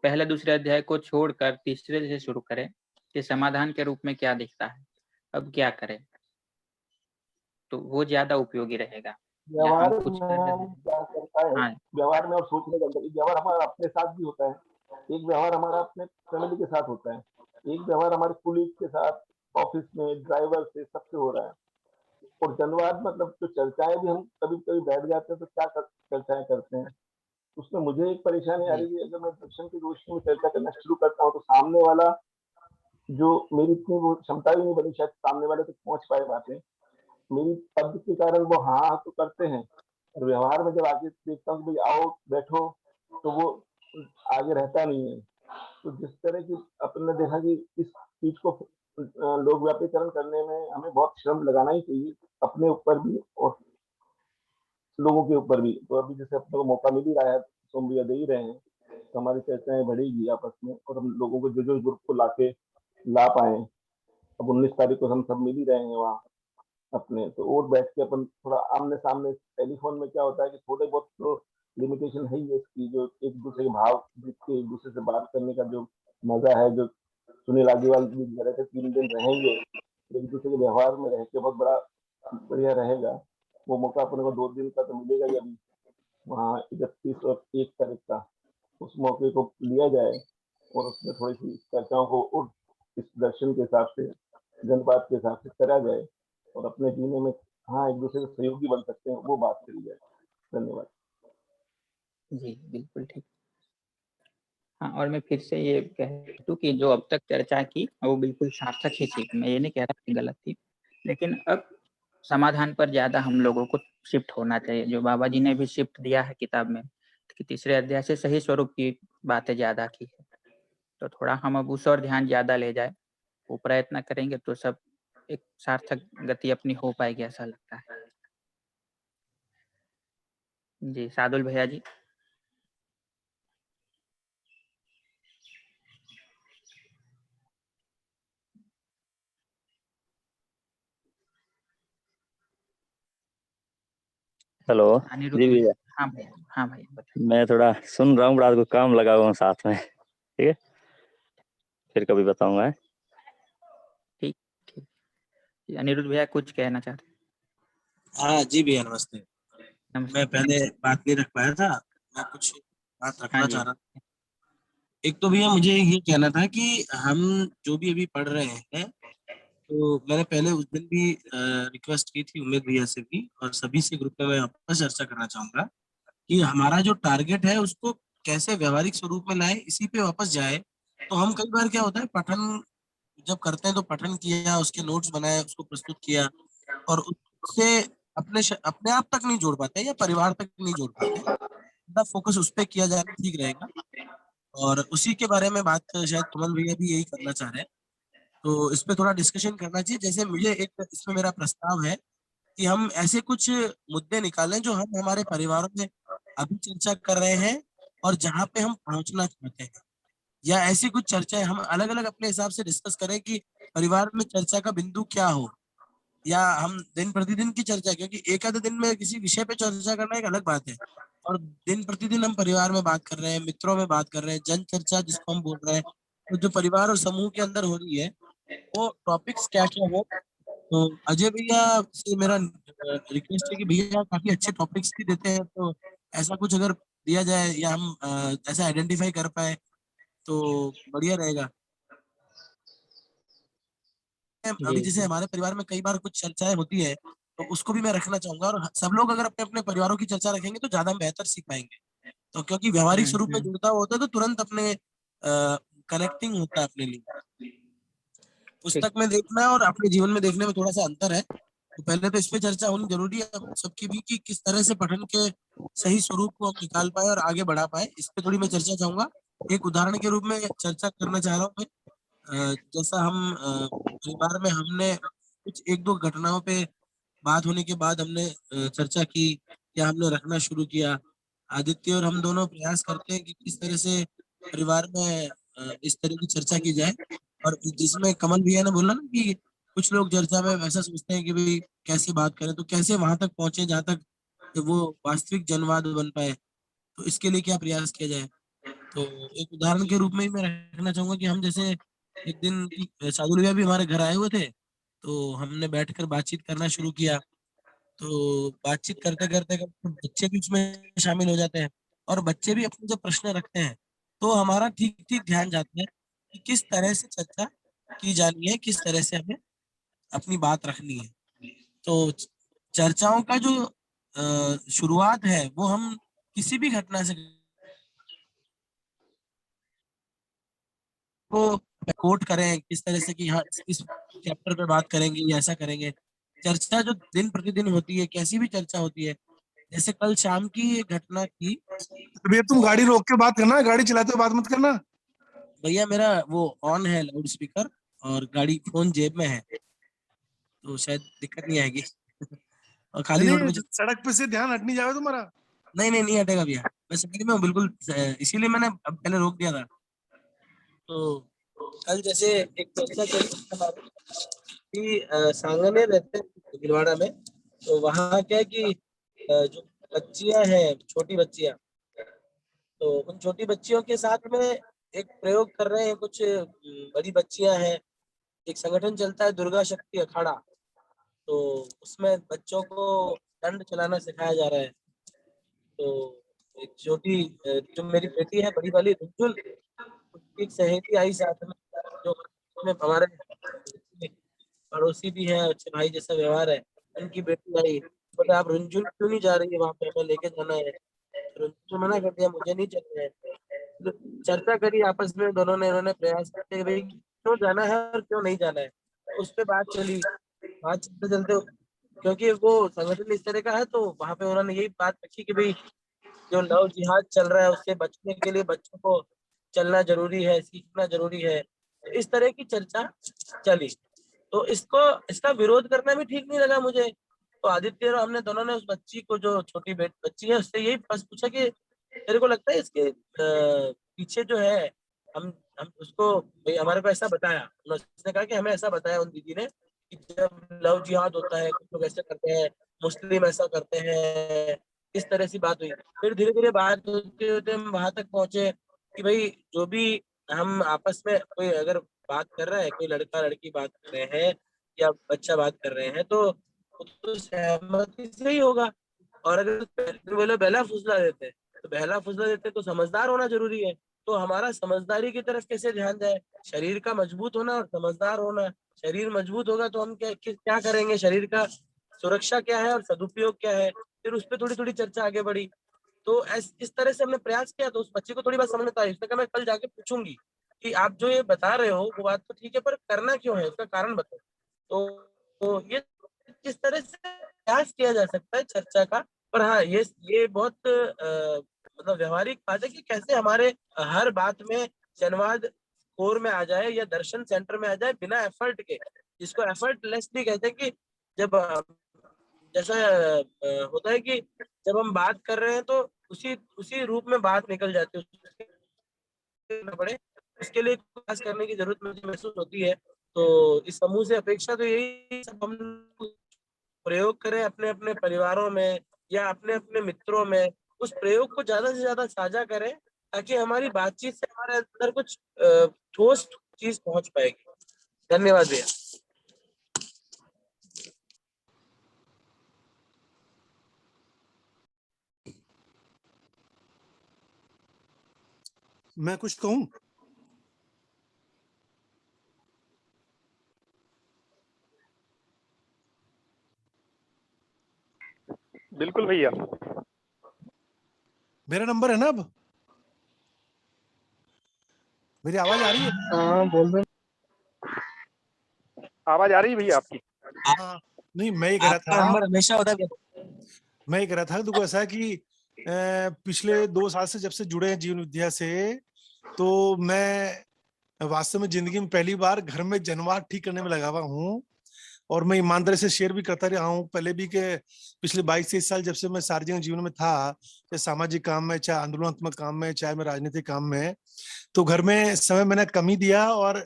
पहले दूसरे अध्याय को छोड़कर तीसरे से शुरू करें कि समाधान के रूप में क्या दिखता है, अब क्या करें? तो वो ज़्यादा उपयोगी रहेगा। या हम व्यवहार कुछ कर रहे में हैं। क्या करता है, हाँ, व्यवहार में और सोचने का अंतर, एक व्यवहार हमारा अपने साथ भी होता है, एक व्यवहार हमारा अपने फैमिली के साथ होता है, एक व्यवहार हमारे कुलीग के साथ, ऑफिस में ड्राइवर से, सबसे हो रहा है। और जनवाद मतलब जो चर्चाएं भी हम कभी कभी बैठ जाते हैं तो क्या चर्चाएं करते हैं, उसमें मुझे एक परेशानी आ जी, रही है। अगर मैं दर्शन की रोशनी में चर्चा करना शुरू करता हूँ तो सामने वाला, जो मेरी इतनी वो क्षमता भी नहीं बनी शायद सामने वाले तक पहुंच पाए बातें, मेरी पद के कारण वो हाँ हाँ तो करते हैं, और व्यवहार में जब आगे देखता हूँ कि भाई आओ बैठो, तो वो आगे रहता नहीं है। तो जिस तरह की अपन ने देखा कि इस चीज को लोक व्यापीकरण करने में हमें बहुत श्रम लगाना ही चाहिए, अपने ऊपर भी और लोगों के ऊपर भी। तो अभी जैसे अपने को मौका मिल ही रहा है, तो हम भैया दे ही रहे हैं, तो हमारी चर्चाएं बढ़ेगी आपस में, और हम लोगों को जो ग्रुप को लाके ला पाए। अब 19 तारीख को हम सब मिल ही रहे हैं वहाँ अपने, तो और बैठ के अपन थोड़ा आमने सामने, टेलीफोन में क्या होता है कि थोड़े बहुत तो लिमिटेशन है ही है इसकी, जो एक दूसरे के भाव जीत के एक दूसरे से बात करने का जो मजा है, जो सुनील आगे भी कह रहे थे 3 दिन रहेंगे, एक दूसरे के व्यवहार में रह के बहुत बड़ा बढ़िया रहेगा। वो मौका अपने को 2 दिन का तो मिलेगा ही अभी वहाँ 31 और 1 तारीख का, उस मौके को लिया जाए और उसमें थोड़ी सी चर्चाओं को और इस दर्शन के हिसाब से, जनपात के हिसाब से करा जाए, और अपने जीने में हाँ एक दूसरे के सहयोगी बन सकते हैं, वो बात करी जाए। धन्यवाद। जी, बिल्कुल ठीक। हाँ, और मैं फिर से ये कह दूँ कि जो अब तक चर्चा की, वो बिल्कुल सार्थक ही थी। मैं ये नहीं कह रहा कि गलत थी, लेकिन अब समाधान पर ज़्यादा हम लोगों को शिफ्ट होना चाहिए। जो बाबा जी ने भी शिफ्ट दिया है किताब में, कि तीसरे अध्याय से सही स्वरूप की बातें ज़्यादा की है। तो थोड़ा हम अब उस ओर ध्यान ज़्यादा ले जाएँ, वो प्रयत्न करेंगे तो सब एक सार्थक गति अपनी हो पाएगी, ऐसा लगता है। जी सादुल भैया जी। हेलो अनिरुद्ध जी भैया। भैया, हाँ भैया, हाँ भैया बताइए। मैं थोड़ा सुन रहा हूँ, रात को काम लगा हुआ हूँ साथ में। ठीक है, फिर कभी बताऊंगा। है? ठीक ठीक। जी, अनिरुद्ध भैया कुछ कहना चाहते हैं? हाँ जी भैया नमस्ते। नमस्ते। मैं पहले बात नहीं रख पाया था, मैं कुछ बात हाँ रखना जी। चाह रहा था। एक तो भैया मुझे ये कहना था कि हम जो भी अभी पढ़ रहे हैं, तो मैंने पहले उस दिन भी रिक्वेस्ट की थी उमेद भैया से भी और सभी से ग्रुप में मैं वापस चर्चा करना चाहूंगा कि हमारा जो टारगेट है उसको कैसे व्यवहारिक स्वरूप में लाए, इसी पे वापस जाए। तो हम कई बार क्या होता है, पठन जब करते हैं तो पठन किया, उसके नोट्स बनाए, उसको प्रस्तुत किया और उससे अपने आप तक नहीं जोड़ पाते या परिवार तक नहीं जोड़ पाते। फोकस उस पर किया जाए ठीक रहेगा और उसी के बारे में बात शायद कमल भैया भी यही करना चाह रहे हैं, तो इस पे थोड़ा डिस्कशन करना चाहिए। जैसे मुझे एक इसमें मेरा प्रस्ताव है कि हम ऐसे कुछ मुद्दे निकालें जो हम हमारे परिवारों में अभी चर्चा कर रहे हैं और जहाँ पे हम पहुंचना चाहते हैं, या ऐसी कुछ चर्चाएं हम अलग अलग अपने हिसाब से डिस्कस करें कि परिवार में चर्चा का बिंदु क्या हो, या हम दिन प्रतिदिन की चर्चा, क्योंकि एक आधे दिन में किसी विषय पे चर्चा करना एक अलग बात है और दिन प्रतिदिन हम परिवार में बात कर रहे हैं, मित्रों में बात कर रहे हैं, जन चर्चा जिसको हम बोल रहे हैं, तो जो परिवार और समूह के अंदर हो रही है वो टॉपिक्स क्या क्या है। तो अजय भैया से मेरा रिक्वेस्ट है कि भैया काफी अच्छे टॉपिक्स भी देते हैं, तो ऐसा कुछ अगर दिया जाए या हम ऐसा आइडेंटिफाई कर पाए तो बढ़िया रहेगा। अभी जी जैसे जी हमारे परिवार में कई बार कुछ चर्चाएं होती है तो उसको भी मैं रखना चाहूंगा और सब लोग अगर अपने अपने परिवारों की चर्चा रखेंगे तो ज्यादा हम बेहतर सीख पाएंगे। तो क्योंकि व्यवहारिक स्वरूप में हम्म। जुड़ता होता है तो तुरंत अपने कनेक्टिंग होता है अपने लिए। ठीक। पुस्तक में देखना और अपने जीवन में देखने में थोड़ा सा अंतर है, तो पहले तो इस पे चर्चा होनी जरूरी है सबकी भी कि किस तरह से पठन के सही स्वरूप को हम निकाल पाए और आगे बढ़ा पाए। इस पे थोड़ी मैं चर्चा चाहूंगा। एक उदाहरण के रूप में चर्चा करना चाह रहा हूँ मैं। जैसा हम परिवार में हमने कुछ एक दो घटनाओं पे बात होने के बाद हमने चर्चा की या हमने रखना शुरू किया। आदित्य और हम दोनों प्रयास करते हैं कि किस तरह से परिवार में इस तरह की चर्चा की जाए, और जिसमें कमल भैया ने बोला ना कि कुछ लोग चर्चा में ऐसा सोचते हैं कि भाई कैसे बात करें, तो कैसे वहां तक पहुंचे जहां तक वो वास्तविक जनवाद बन पाए, तो इसके लिए क्या प्रयास किया जाए। तो एक उदाहरण के रूप में ही मैं रखना चाहूंगा कि हम जैसे एक दिन सादुल भैया भी हमारे घर आए हुए थे, तो हमने बैठकर बातचीत करना शुरू किया। तो बातचीत करते करते करते बच्चे भी उसमें शामिल हो जाते हैं और बच्चे भी अपने जो प्रश्न रखते हैं, तो हमारा ठीक ठीक ध्यान जाता है कि किस तरह से चर्चा की जानी है, किस तरह से हमें अपनी बात रखनी है। तो चर्चाओं का जो शुरुआत है वो हम किसी भी घटना से को कोट करें किस तरह से कि हाँ इस चैप्टर पे बात करेंगे या ऐसा करेंगे। चर्चा जो दिन प्रतिदिन होती है, कैसी भी चर्चा होती है, जैसे कल शाम की एक घटना थी। भैया तुम गाड़ी रोक के बात करना, गाड़ी चलाते हुए बात मत करना। भैया मेरा वो ऑन है लाउड स्पीकर और गाड़ी फोन जेब में है, तो शायद दिक्कत नहीं आएगी। और खाली रोड नहीं में सड़क पे से ध्यान हट नहीं जाएगा तुम्हारा। नहीं नहीं नहीं हटेगा भैया, मैं समझ में हूँ बिल्कुल। इसीलिए मैंने अब पहले रोक दिया था। तो कल जैसे एक चर्चा चली हमारी कि सांगने रहते हैं भिलवाड़ा में, तो वहाँ क्या है कि जो बच्चियां हैं, छोटी बच्चियां, तो उन छोटी बच्चियों के साथ में एक प्रयोग कर रहे हैं कुछ बड़ी बच्चियां हैं। एक संगठन चलता है दुर्गा शक्ति अखाड़ा, तो उसमें बच्चों को दंड चलाना सिखाया जा रहा है। तो एक छोटी जो मेरी बेटी है बड़ी वाली रुजुल, उसकी एक सहेली आई साथ में, जो में हमारे पड़ोसी भी है, अच्छे भाई जैसा व्यवहार है। उनकी बेटी आई, बोले आप रुंझुन क्यों नहीं जा रही है वहां पे, हमें लेके जाना है। रुंझुन ने मना कर दिया, मुझे नहीं चलना है। तो चर्चा करी आपस में दोनों ने, इन्होंने प्रयास किया कि भाई क्यों जाना है और क्यों नहीं जाना है। तो उस पर बात चली, बात चलते चलते क्योंकि वो संगठन इस तरह का है, तो वहां पे उन्होंने यही बात रखी कि भाई जो लव जिहाद चल रहा है उससे बचने के लिए बच्चों को चलना जरूरी है, सीखना जरूरी है। तो इस तरह की चर्चा चली। तो इसको इसका विरोध करना भी ठीक नहीं लगा मुझे तो आदित्य और हमने दोनों ने उस बच्ची को, जो छोटी बच्ची है, उससे यही बस पूछा कि तेरे को लगता है इसके पीछे जो है, हम उसको, भाई हमारे को ऐसा बताया, उसने कहा कि हमें ऐसा बताया उन दीदी ने कि जब लव जिहाद होता है, कुछ लोग ऐसे करते हैं, मुस्लिम ऐसा करते हैं, इस तरह सी बात हुई। फिर धीरे धीरे बात होते होते हम वहां तक पहुंचे कि भाई जो भी हम आपस में कोई अगर बात कर रहा है, कोई लड़का लड़की बात कर रहे हैं या बच्चा बात कर रहे हैं, तो वो तो सहमति से ही होगा। और अगर वो लोग बहला फुसला देते हैं, तो बहला फुसला देते तो समझदार होना जरूरी है। तो हमारा समझदारी की तरफ कैसे ध्यान जाए? शरीर का मजबूत होना और समझदार होना। शरीर मजबूत होगा तो हम क्या करेंगे, शरीर का सुरक्षा क्या है और सदुपयोग क्या है, फिर उस पर थोड़ी थोड़ी चर्चा आगे बढ़ी। तो इस तरह से हमने प्रयास किया, तो उस बच्चे को थोड़ी बात समझ में आई। उसने कहा मैं कल जाके पूछूंगी कि आप जो ये बता रहे हो वो बात तो ठीक है, पर करना क्यों है, उसका कारण बताओ। तो ये किस तरह से प्रयास किया जा सकता है चर्चा का। पर हाँ, ये बहुत मतलब व्यवहारिक बात है कि कैसे हमारे हर बात में जनवाद कोर में आ जाए या दर्शन सेंटर में आ जाए बिना एफर्ट के, जिसको एफर्टलेस भी कहते हैं। कि जब जैसा होता है कि जब हम बात कर रहे हैं तो उसी रूप में बात निकल जाती है, पड़े उसके लिए प्रयास करने की जरूरत मुझे महसूस होती है। तो इस समूह से अपेक्षा तो यही सब हम प्रयोग करें अपने अपने परिवारों में या अपने अपने मित्रों में, उस प्रयोग को ज्यादा से ज्यादा साझा करें, ताकि हमारी बातचीत से हमारे अंदर कुछ ठोस चीज पहुंच पाएगी। धन्यवाद भैया। मैं कुछ कहूं? बिल्कुल भैया। मेरा नंबर है ना अब? मेरी आवाज आ रही है? हाँ बोल रहे, आवाज आ रही है भैया आपकी? हाँ, नहीं मैं ये कह रहा आपका था, नंबर हमेशा होता है। मैं ये कह रहा था तो ऐसा है कि पिछले 2 साल से जब से जुड़े हैं जीवन विद्या से, तो मैं वास्तव में जिंदगी में पहली बार घर में जनवाद ठीक करने में लगा हुआ हूँ। और मैं ईमानदारी से शेयर भी करता रहा हूँ पहले भी के पिछले 22-23 साल जब से मैं सार्वजनिक जीवन में था, चाहे सामाजिक काम में, चाहे आंदोलनात्मक काम में, चाहे मैं राजनीतिक काम में, तो घर में समय मैंने कम ही दिया और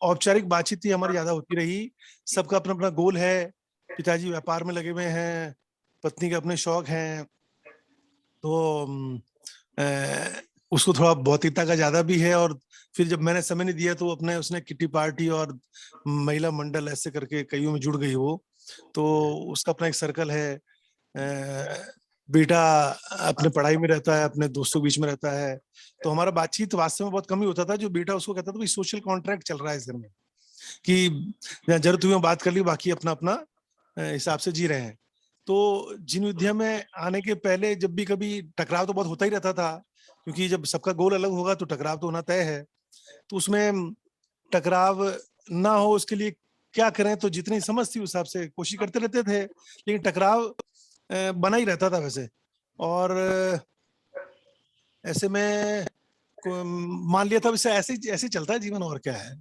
औपचारिक बातचीत ही हमारी ज्यादा होती रही। सबका अपना अपना गोल है, पिताजी व्यापार में लगे हुए हैं, पत्नी के अपने शौक हैं, तो उसको थोड़ा भौतिकता का ज्यादा भी है। और फिर जब मैंने समय नहीं दिया तो अपने उसने किटी पार्टी और महिला मंडल ऐसे करके कईयों में जुड़ गई वो, तो उसका अपना एक सर्कल है। बेटा अपने पढ़ाई में रहता है, अपने दोस्तों के बीच में रहता है, तो हमारा बातचीत वास्तव में बहुत कम ही होता था। जो बेटा उसको कहता था भाई सोशल कॉन्ट्रैक्ट चल रहा है इस घर में, कि जरूरत हुई बात कर ली, बाकी अपना अपना हिसाब से जी रहे हैं। तो जीवन विद्या में आने के पहले जब भी कभी टकराव तो बहुत होता ही रहता था, क्योंकि जब सबका गोल अलग होगा तो टकराव तो होना तय है। तो उसमें टकराव ना हो उसके लिए क्या करें, तो जितनी समझ थी उस हिसाब से कोशिश करते रहते थे, लेकिन टकराव बना ही रहता था वैसे। और ऐसे में मान लिया था वैसे ऐसे चलता है जीवन, और क्या है।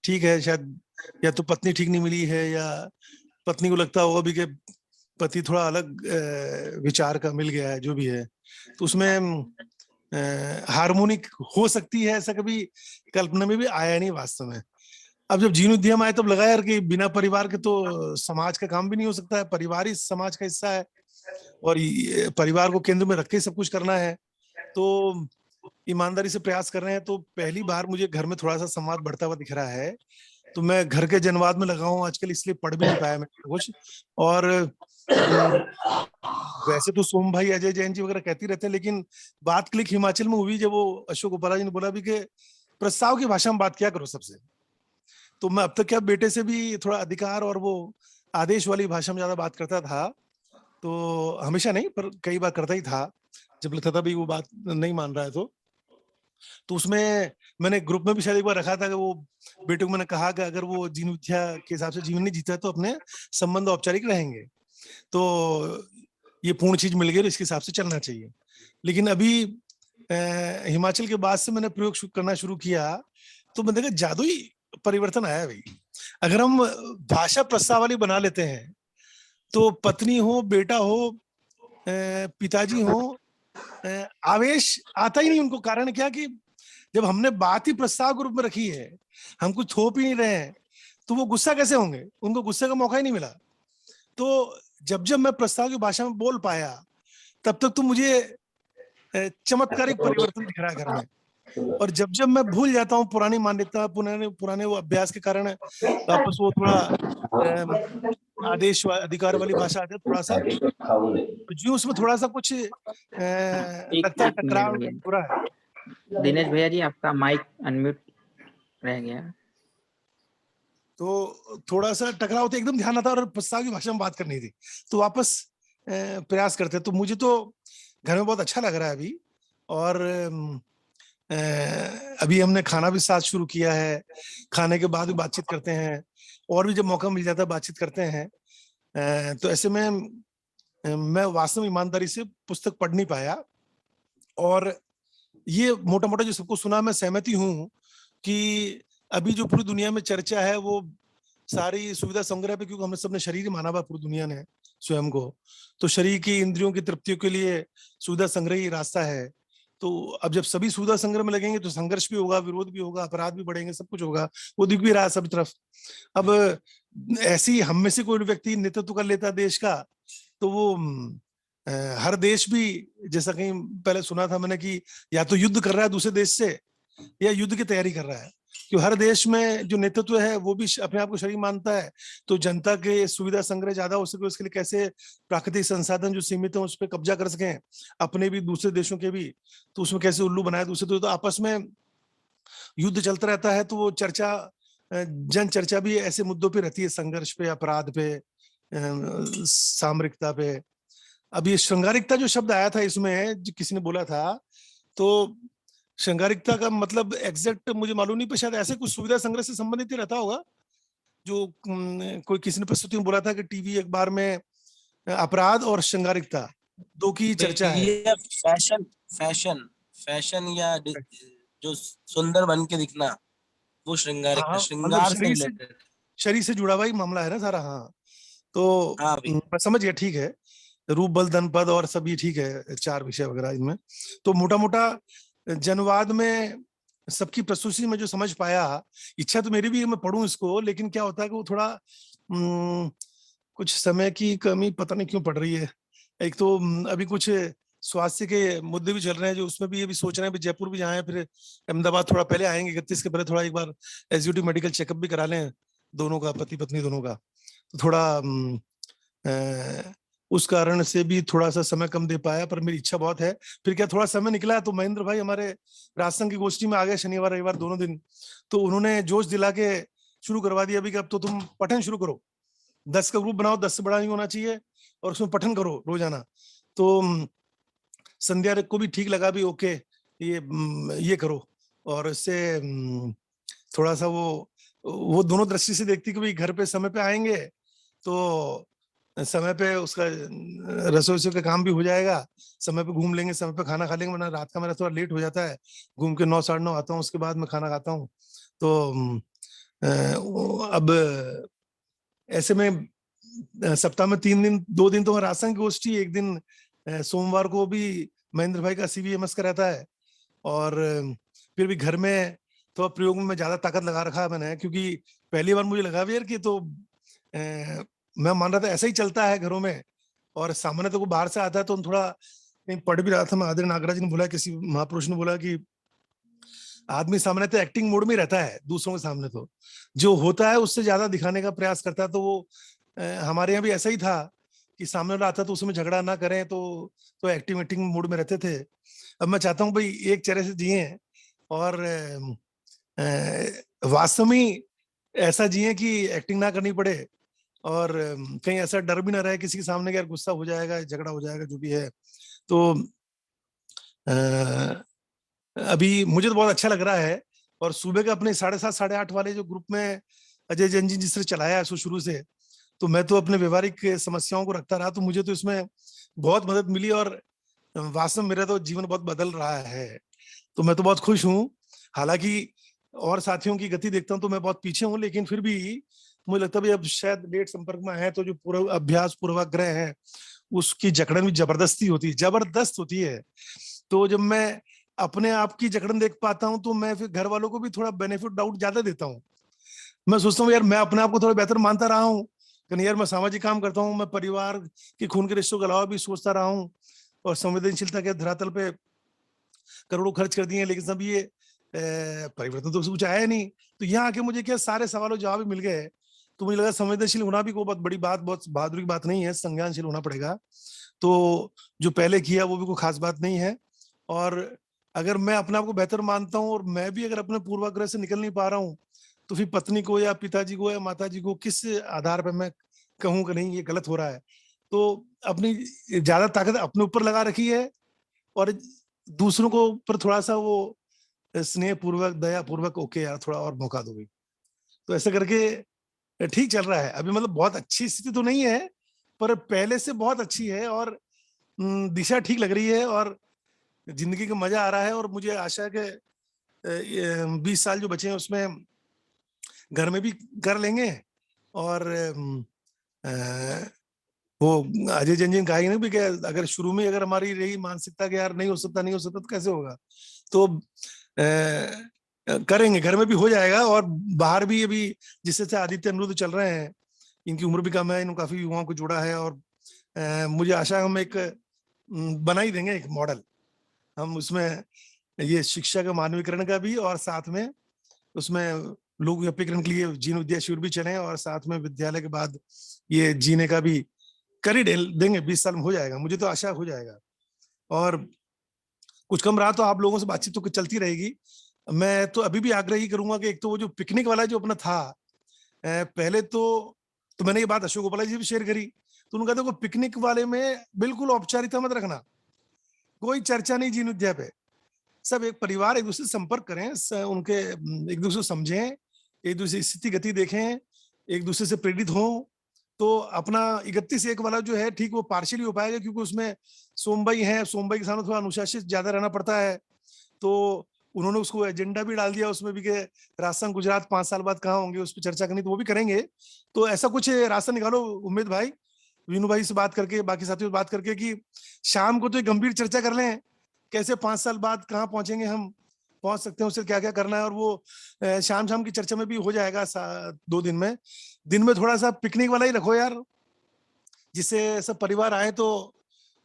ठीक है, शायद या तो पत्नी ठीक नहीं मिली है, या पत्नी को लगता होगा भी कि पति थोड़ा अलग विचार का मिल गया है, जो भी है, तो उसमें हार्मोनिक हो सकती है, ऐसा कभी कल्पना में भी आया नहीं वास्तव में। अब जब जीवन विद्या में आए तब लगा यार कि बिना परिवार के तो समाज का काम भी नहीं हो सकता है, परिवार ही समाज का हिस्सा है और परिवार को केंद्र में रख के सब कुछ करना है। तो ईमानदारी से प्रयास कर रहे हैं। तो पहली बार मुझे घर में थोड़ा सा संवाद बढ़ता हुआ दिख रहा है, तो मैं घर के जनवाद में लगा हूँ आजकल, इसलिए पढ़ भी नहीं पाया मैं कुछ। और वैसे तो सोम भाई, अजय जैन जी वगैरह कहती रहते हैं, लेकिन बात क्लिक हिमाचल में हुई जब वो अशोक उपाध्याय जी ने बोला भी कि प्रस्ताव की भाषा में बात किया करो सबसे। तो मैं अब तक क्या बेटे से भी थोड़ा अधिकार और वो आदेश वाली भाषा में ज्यादा बात करता था, तो हमेशा नहीं पर कई बार करता ही था जब लगता था भी वो बात नहीं मान रहा है। तो उसमें मैंने ग्रुप में भी शायद एक बार रखा था कि वो बेटे को मैंने कहा कि अगर वो जीवन विद्या के हिसाब से जीवन नहीं जीता तो अपने संबंध औपचारिक रहेंगे, तो ये पूर्ण चीज मिल गई, इसके हिसाब से चलना चाहिए। लेकिन अभी हिमाचल के बाद से मैंने प्रयोग करना शुरू किया, तो मैंने देखा जादुई परिवर्तन आया भाई। अगर हम भाषा प्रस्तावली बना लेते हैं तो पत्नी हो, बेटा हो, पिताजी हो, आवेश आता ही नहीं उनको। कारण क्या कि जब हमने बात ही प्रस्ताव के रूप में रखी है, हम कुछ थोप ही नहीं रहे हैं, तो वो गुस्सा कैसे होंगे? उनको गुस्से का मौका ही नहीं मिला। तो जब जब मैं प्रस्ताव की भाषा में बोल पाया, तब तक तो मुझे चमत्कारिक परिवर्तन दिख रहा है घर में। और जब जब मैं भूल जाता हूँ पुरानी मान्यता, पुराने वो अभ्यास के कारण वापस वो थोड़ा आदेश अधिकार वाली भाषा आती है थोड़ा सा, जो उसमें थोड़ा सा कुछ लगता है एक मिनट टकराव भैया। हो रहा है। दिनेश भैया जी, आपका माइक अनम्यूट रह गया। तो थोड़ा सा टकराव तो एकदम ध्यान आता और प्रस्ताव की भाषा में बात करनी थी, तो वापस प्रयास करते। तो मुझे तो घर में बहुत अच्छा लग रहा है अभी। और अभी हमने खाना भी साथ शुरू किया है, खाने के बाद भी बातचीत करते हैं, और भी जब मौका मिल जाता है बातचीत करते हैं। तो ऐसे में मैं वास्तव में ईमानदारी से पुस्तक पढ़ नहीं पाया। और ये मोटा मोटा जो सबको सुना, मैं सहमति हूँ कि अभी जो पूरी दुनिया में चर्चा है वो सारी सुविधा संग्रह पे, क्योंकि हमने सबने शरीर माना हुआ पूरी दुनिया ने स्वयं को, तो शरीर की इंद्रियों की तृप्ति के लिए सुविधा संग्रह ही रास्ता है। तो अब जब सभी सुविधा संग्रह में लगेंगे तो संघर्ष भी होगा, विरोध भी होगा, अपराध भी बढ़ेंगे, सब कुछ होगा, वो दिख भी रहा है सब तरफ। अब ऐसी हम में से कोई व्यक्ति नेतृत्व कर लेता देश का, तो वो हर देश भी, जैसा कहीं पहले सुना था मैंने कि या तो युद्ध कर रहा है दूसरे देश से, या युद्ध की तैयारी कर रहा है। क्योंकि हर देश में जो नेतृत्व है वो भी अपने आप को शरीर मानता है, तो जनता के सुविधा संग्रह ज्यादा हो सके उसके लिए कैसे प्राकृतिक संसाधन जो सीमित है उस पर कब्जा कर सकें, अपने भी दूसरे देशों के भी, तो उसमें कैसे उल्लू बनाए दूसरे। तो आपस में युद्ध चलता रहता है, तो वो चर्चा, जन चर्चा भी ऐसे मुद्दों पे रहती है, संघर्ष पे, अपराध पे, सामरिकता पे। अब ये श्रृंगारिकता जो शब्द आया था इसमें, जो किसी ने बोला था, तो श्रृंगारिकता का मतलब एग्जैक्ट मुझे मालूम नहीं, पर शायद ऐसे कुछ सुविधा संग्रह से संबंधित ही रहता होगा। जो कोई किसी ने प्रस्तुति में बोला था कि टीवी अखबार में अपराध और श्रृंगारिकता दो की चर्चा है। ये फैशन या जो सुंदर बन के दिखना, वो श्रृंगारिकता, हाँ, श्रृंगार से मतलब रिलेटेड, शरीर से जुड़ा हुआ ही मामला है ना सारा। हाँ, तो मैं समझ गया, ठीक है, रूप बल धन पद और सब ये ठीक है, चार विषय वगैरह इनमें। तो मोटा मोटा जनवाद में सबकी प्रस्तुति में जो समझ पाया, इच्छा तो मेरी भी है मैं पढ़ूं इसको, लेकिन क्या होता है कि वो थोड़ा कुछ समय की कमी पता नहीं क्यों पड़ रही है। एक तो अभी कुछ स्वास्थ्य के मुद्दे भी चल रहे हैं, जो उसमें भी ये भी सोच रहे हैं जयपुर भी जाएं, फिर अहमदाबाद थोड़ा पहले आएंगे 31 के पहले, थोड़ा एक बार एसयूटी मेडिकल चेकअप भी करा लें दोनों का, पति पत्नी दोनों का। तो थोड़ा उस कारण से भी थोड़ा सा समय कम दे पाया, पर मेरी इच्छा बहुत है। फिर क्या थोड़ा समय निकला तो महेंद्र भाई हमारे राजसंघ की गोष्ठी में आ गए शनिवार रविवार दोनों दिन, तो उन्होंने जोश दिला के शुरू करवा दिया अभी कि अब तो तुम पठन शुरू करो, 10 का ग्रुप बनाओ, 10 से बड़ा नहीं होना चाहिए, और उसमें पठन करो रोजाना। तो संध्या को भी ठीक लगा भी, ओके ये करो, और इससे थोड़ा सा वो दोनों दृष्टि से देखती कि भाई घर पे समय पे आएंगे तो समय पे उसका रसोई का काम भी हो जाएगा, समय पे घूम लेंगे, समय पे खाना खा लेंगे, वरना रात का मेरा थोड़ा लेट हो जाता है, घूम के 9 साढ़े 9 आता हूँ, उसके बाद मैं खाना खाता हूँ। तो अब ऐसे में सप्ताह में 3 दिन 2 दिन तो राजसंघ की गोष्ठी, एक दिन सोमवार को भी महेंद्र भाई का CVMS का रहता है, और फिर भी घर में तो प्रयोग में ज्यादा ताकत लगा रखा है मैंने, क्योंकि पहली बार मुझे लगा भी यार कि तो मैं मान रहा था ऐसा ही चलता है घरों में, और सामान्य तो बाहर से आता है तो थोड़ा कहीं पढ़ भी रहा था मैं, आदरणीय नागराज ने बोला, किसी महापुरुष ने बोला कि आदमी सामने तो एक्टिंग मोड में रहता है, दूसरों के सामने तो जो होता है उससे ज्यादा दिखाने का प्रयास करता है। तो वो हमारे यहाँ भी ऐसा ही था कि सामने वाला आता तो उसमें झगड़ा ना करें, तो एक्टिंग मोड में रहते थे। अब मैं चाहता हूँ भाई एक चेहरे से जिए, और वास्तव में ऐसा जिए कि एक्टिंग ना करनी पड़े, और कहीं ऐसा डर भी ना रहे किसी के सामने कि यार गुस्सा हो जाएगा, झगड़ा हो जाएगा, जो भी है। तो अभी मुझे तो बहुत अच्छा लग रहा है। और सुबह का अपने 7:30 साढ़े 8 वाले जो ग्रुप में अजय जैन जी जिसने चलाया है शुरू से, तो मैं तो अपने व्यवहारिक समस्याओं को रखता रहा, तो मुझे तो इसमें बहुत मदद मिली, और वास्तव में मेरा तो जीवन बहुत बदल रहा है। तो मैं तो बहुत खुश हूँ। हालांकि और साथियों की गति देखता हूँ तो मैं बहुत पीछे हूँ, लेकिन फिर भी मुझे लगता है भी अब शायद लेट संपर्क में है तो जो पूर्व अभ्यास पूर्वाग्रह है उसकी जकड़न भी जबरदस्त होती है। तो जब मैं अपने आप की जकड़न देख पाता हूँ तो मैं फिर घर वालों को भी थोड़ा बेनिफिट डाउट ज्यादा देता हूँ। मैं सोचता हूँ यार मैं अपने आप को थोड़ा बेहतर मानता रहा हूँ कि यार मैं सामाजिक काम करता हूँ, मैं परिवार के खून के रिश्तों के अलावा भी सोचता रहा हूँ और संवेदनशीलता के धरातल पे करोड़ों खर्च कर दिए, लेकिन सब ये परिवर्तन तो कुछ आया नहीं। तो यहाँ आके मुझे क्या सारे सवालों जवाब मिल गए। तो मुझे लगा संवेदनशील होना भी कोई बहुत बड़ी बात, बहुत बहादुरी की बात नहीं है, संज्ञानशील होना पड़ेगा। तो जो पहले किया वो भी कोई खास बात नहीं है। और अगर मैं अपने आप को बेहतर मानता हूँ और मैं भी अगर अपने पूर्वाग्रह से निकल नहीं पा रहा हूँ तो फिर पत्नी को या पिताजी को या माताजी को किस आधार पर मैं कहूँ कि नहीं ये गलत हो रहा है। तो अपनी ज्यादा ताकत अपने ऊपर लगा रखी है और दूसरों को ऊपर थोड़ा सा वो स्नेह पूर्वक दया पूर्वक ओके यार थोड़ा और मौका दो। तो ऐसा करके ठीक चल रहा है अभी। मतलब बहुत अच्छी स्थिति तो नहीं है पर पहले से बहुत अच्छी है और दिशा ठीक लग रही है और जिंदगी का मजा आ रहा है। और मुझे आशा है कि 20 साल जो बचे हैं उसमें घर में भी कर लेंगे। और वो अजय जैन कहा ना भी कि अगर शुरू में अगर हमारी रही मानसिकता कि यार नहीं हो सकता तो कैसे होगा। तो करेंगे, घर में भी हो जाएगा। और बाहर भी अभी जिससे आदित्य अनिरुद्ध चल रहे हैं, इनकी उम्र भी कम है, इन्होंने काफी युवाओं को जोड़ा है और मुझे आशा है हम एक बना ही देंगे एक मॉडल। हम उसमें ये शिक्षा का मानवीकरण का भी और साथ में उसमें लोक व्यापीकरण के लिए जीन विद्या शिविर भी चले और साथ में विद्यालय के बाद ये जीने का भी कर ही देंगे। 20 साल में हो जाएगा, मुझे तो आशा हो जाएगा। और कुछ कम रहा तो आप लोगों से बातचीत तो चलती रहेगी। मैं तो अभी भी आग्रह ही करूंगा कि एक तो वो जो पिकनिक वाला जो अपना था पहले तो मैंने ये बात अशोक गोपाल जी भी शेयर करी तो उन्होंने कहा था पिकनिक वाले में बिल्कुल औपचारिकता मत रखना, कोई चर्चा नहीं जीन विद्या पे। सब एक परिवार एक दूसरे से संपर्क करें, उनके एक दूसरे को समझें, एक दूसरे की स्थिति गति देखें, एक दूसरे से प्रेरित हों। तो अपना 31-1 वाला जो है ठीक वो पार्शियली हो पाएगा क्योंकि उसमें सोमबाई है, सोमबाई के सामने थोड़ा अनुशासित ज्यादा रहना पड़ता है। तो उन्होंने उसको एजेंडा भी डाल दिया उसमें भी कि राजस्थान गुजरात 5 साल बाद कहाँ होंगे उस पर चर्चा करनी, तो वो भी करेंगे। तो ऐसा कुछ रास्ता निकालो उम्मीद भाई, वीनू भाई से बात करके, बाकी साथियों से बात करके कि शाम को तो एक गंभीर चर्चा कर लें कैसे 5 साल बाद कहाँ पहुंचेंगे, हम पहुंच सकते हैं, उससे क्या क्या करना है। और वो शाम की चर्चा में भी हो जाएगा 2 दिन में। दिन में थोड़ा सा पिकनिक वाला ही रखो यार, जिससे सब परिवार आए। तो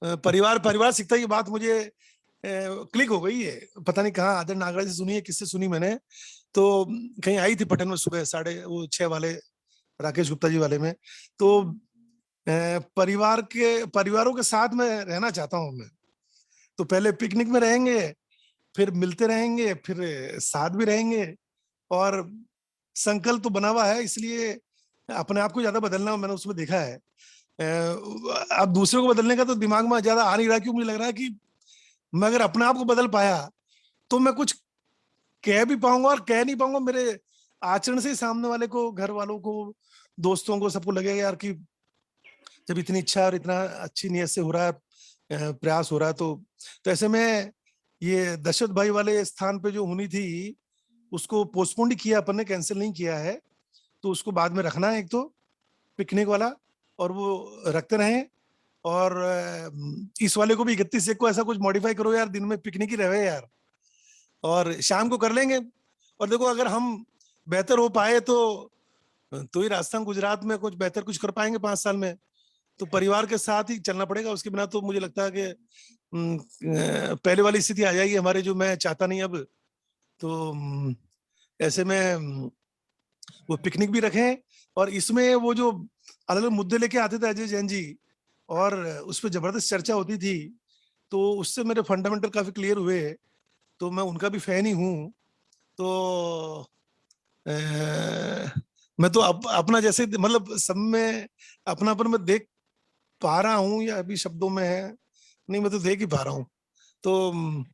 परिवार सीखता ये बात मुझे क्लिक हो गई है, पता नहीं कहाँ आदर नागरा से सुनी है, किससे सुनी मैंने, तो कहीं आई थी पटन में सुबह 6:30 वाले राकेश गुप्ता जी वाले में। तो परिवारों के साथ में रहना चाहता हूँ मैं। तो पहले पिकनिक में रहेंगे, फिर मिलते रहेंगे, फिर साथ भी रहेंगे। और संकल्प तो बना हुआ है, इसलिए अपने आप को ज्यादा बदलना मैंने उसमें देखा है। अब दूसरों को बदलने का तो दिमाग में ज्यादा आ नहीं रहा, क्यों मुझे लग रहा है कि मैं अगर अपने आप को बदल पाया तो मैं कुछ कह भी पाऊंगा और कह नहीं पाऊंगा। मेरे आचरण से सामने वाले को, घर वालों को, दोस्तों को, सबको लगेगा यार कि जब इतनी इच्छा और इतना अच्छी नीयत से हो रहा है, प्रयास हो रहा है। तो ऐसे में ये दशरथ भाई वाले स्थान पे जो होनी थी उसको पोस्टपोन ही किया अपन ने, कैंसिल नहीं किया है। तो उसको बाद में रखना है एक तो पिकनिक वाला, और वो रखते रहें। और इस वाले को भी 31 को ऐसा कुछ मॉडिफाई करो यार, दिन में पिकनिक ही रहे यार, और शाम को कर लेंगे। और देखो अगर हम बेहतर हो पाए तो ही राजस्थान गुजरात में कुछ बेहतर कुछ कर पाएंगे 5 साल में। तो परिवार के साथ ही चलना पड़ेगा, उसके बिना तो मुझे लगता है कि पहले वाली स्थिति आ जाएगी हमारे, जो मैं चाहता नहीं अब। तो ऐसे में वो पिकनिक भी रखें, और इसमें वो जो अलग अलग मुद्दे लेके आते थे अजय जैन जी, और उस पर जबरदस्त चर्चा होती थी, तो उससे मेरे फंडामेंटल काफी क्लियर हुए। तो मैं उनका भी फैन ही हूँ। तो मैं तो अपना जैसे मतलब सब में अपनापन मैं देख पा रहा हूँ, या अभी शब्दों में है नहीं, मैं तो देख ही पा रहा हूँ। तो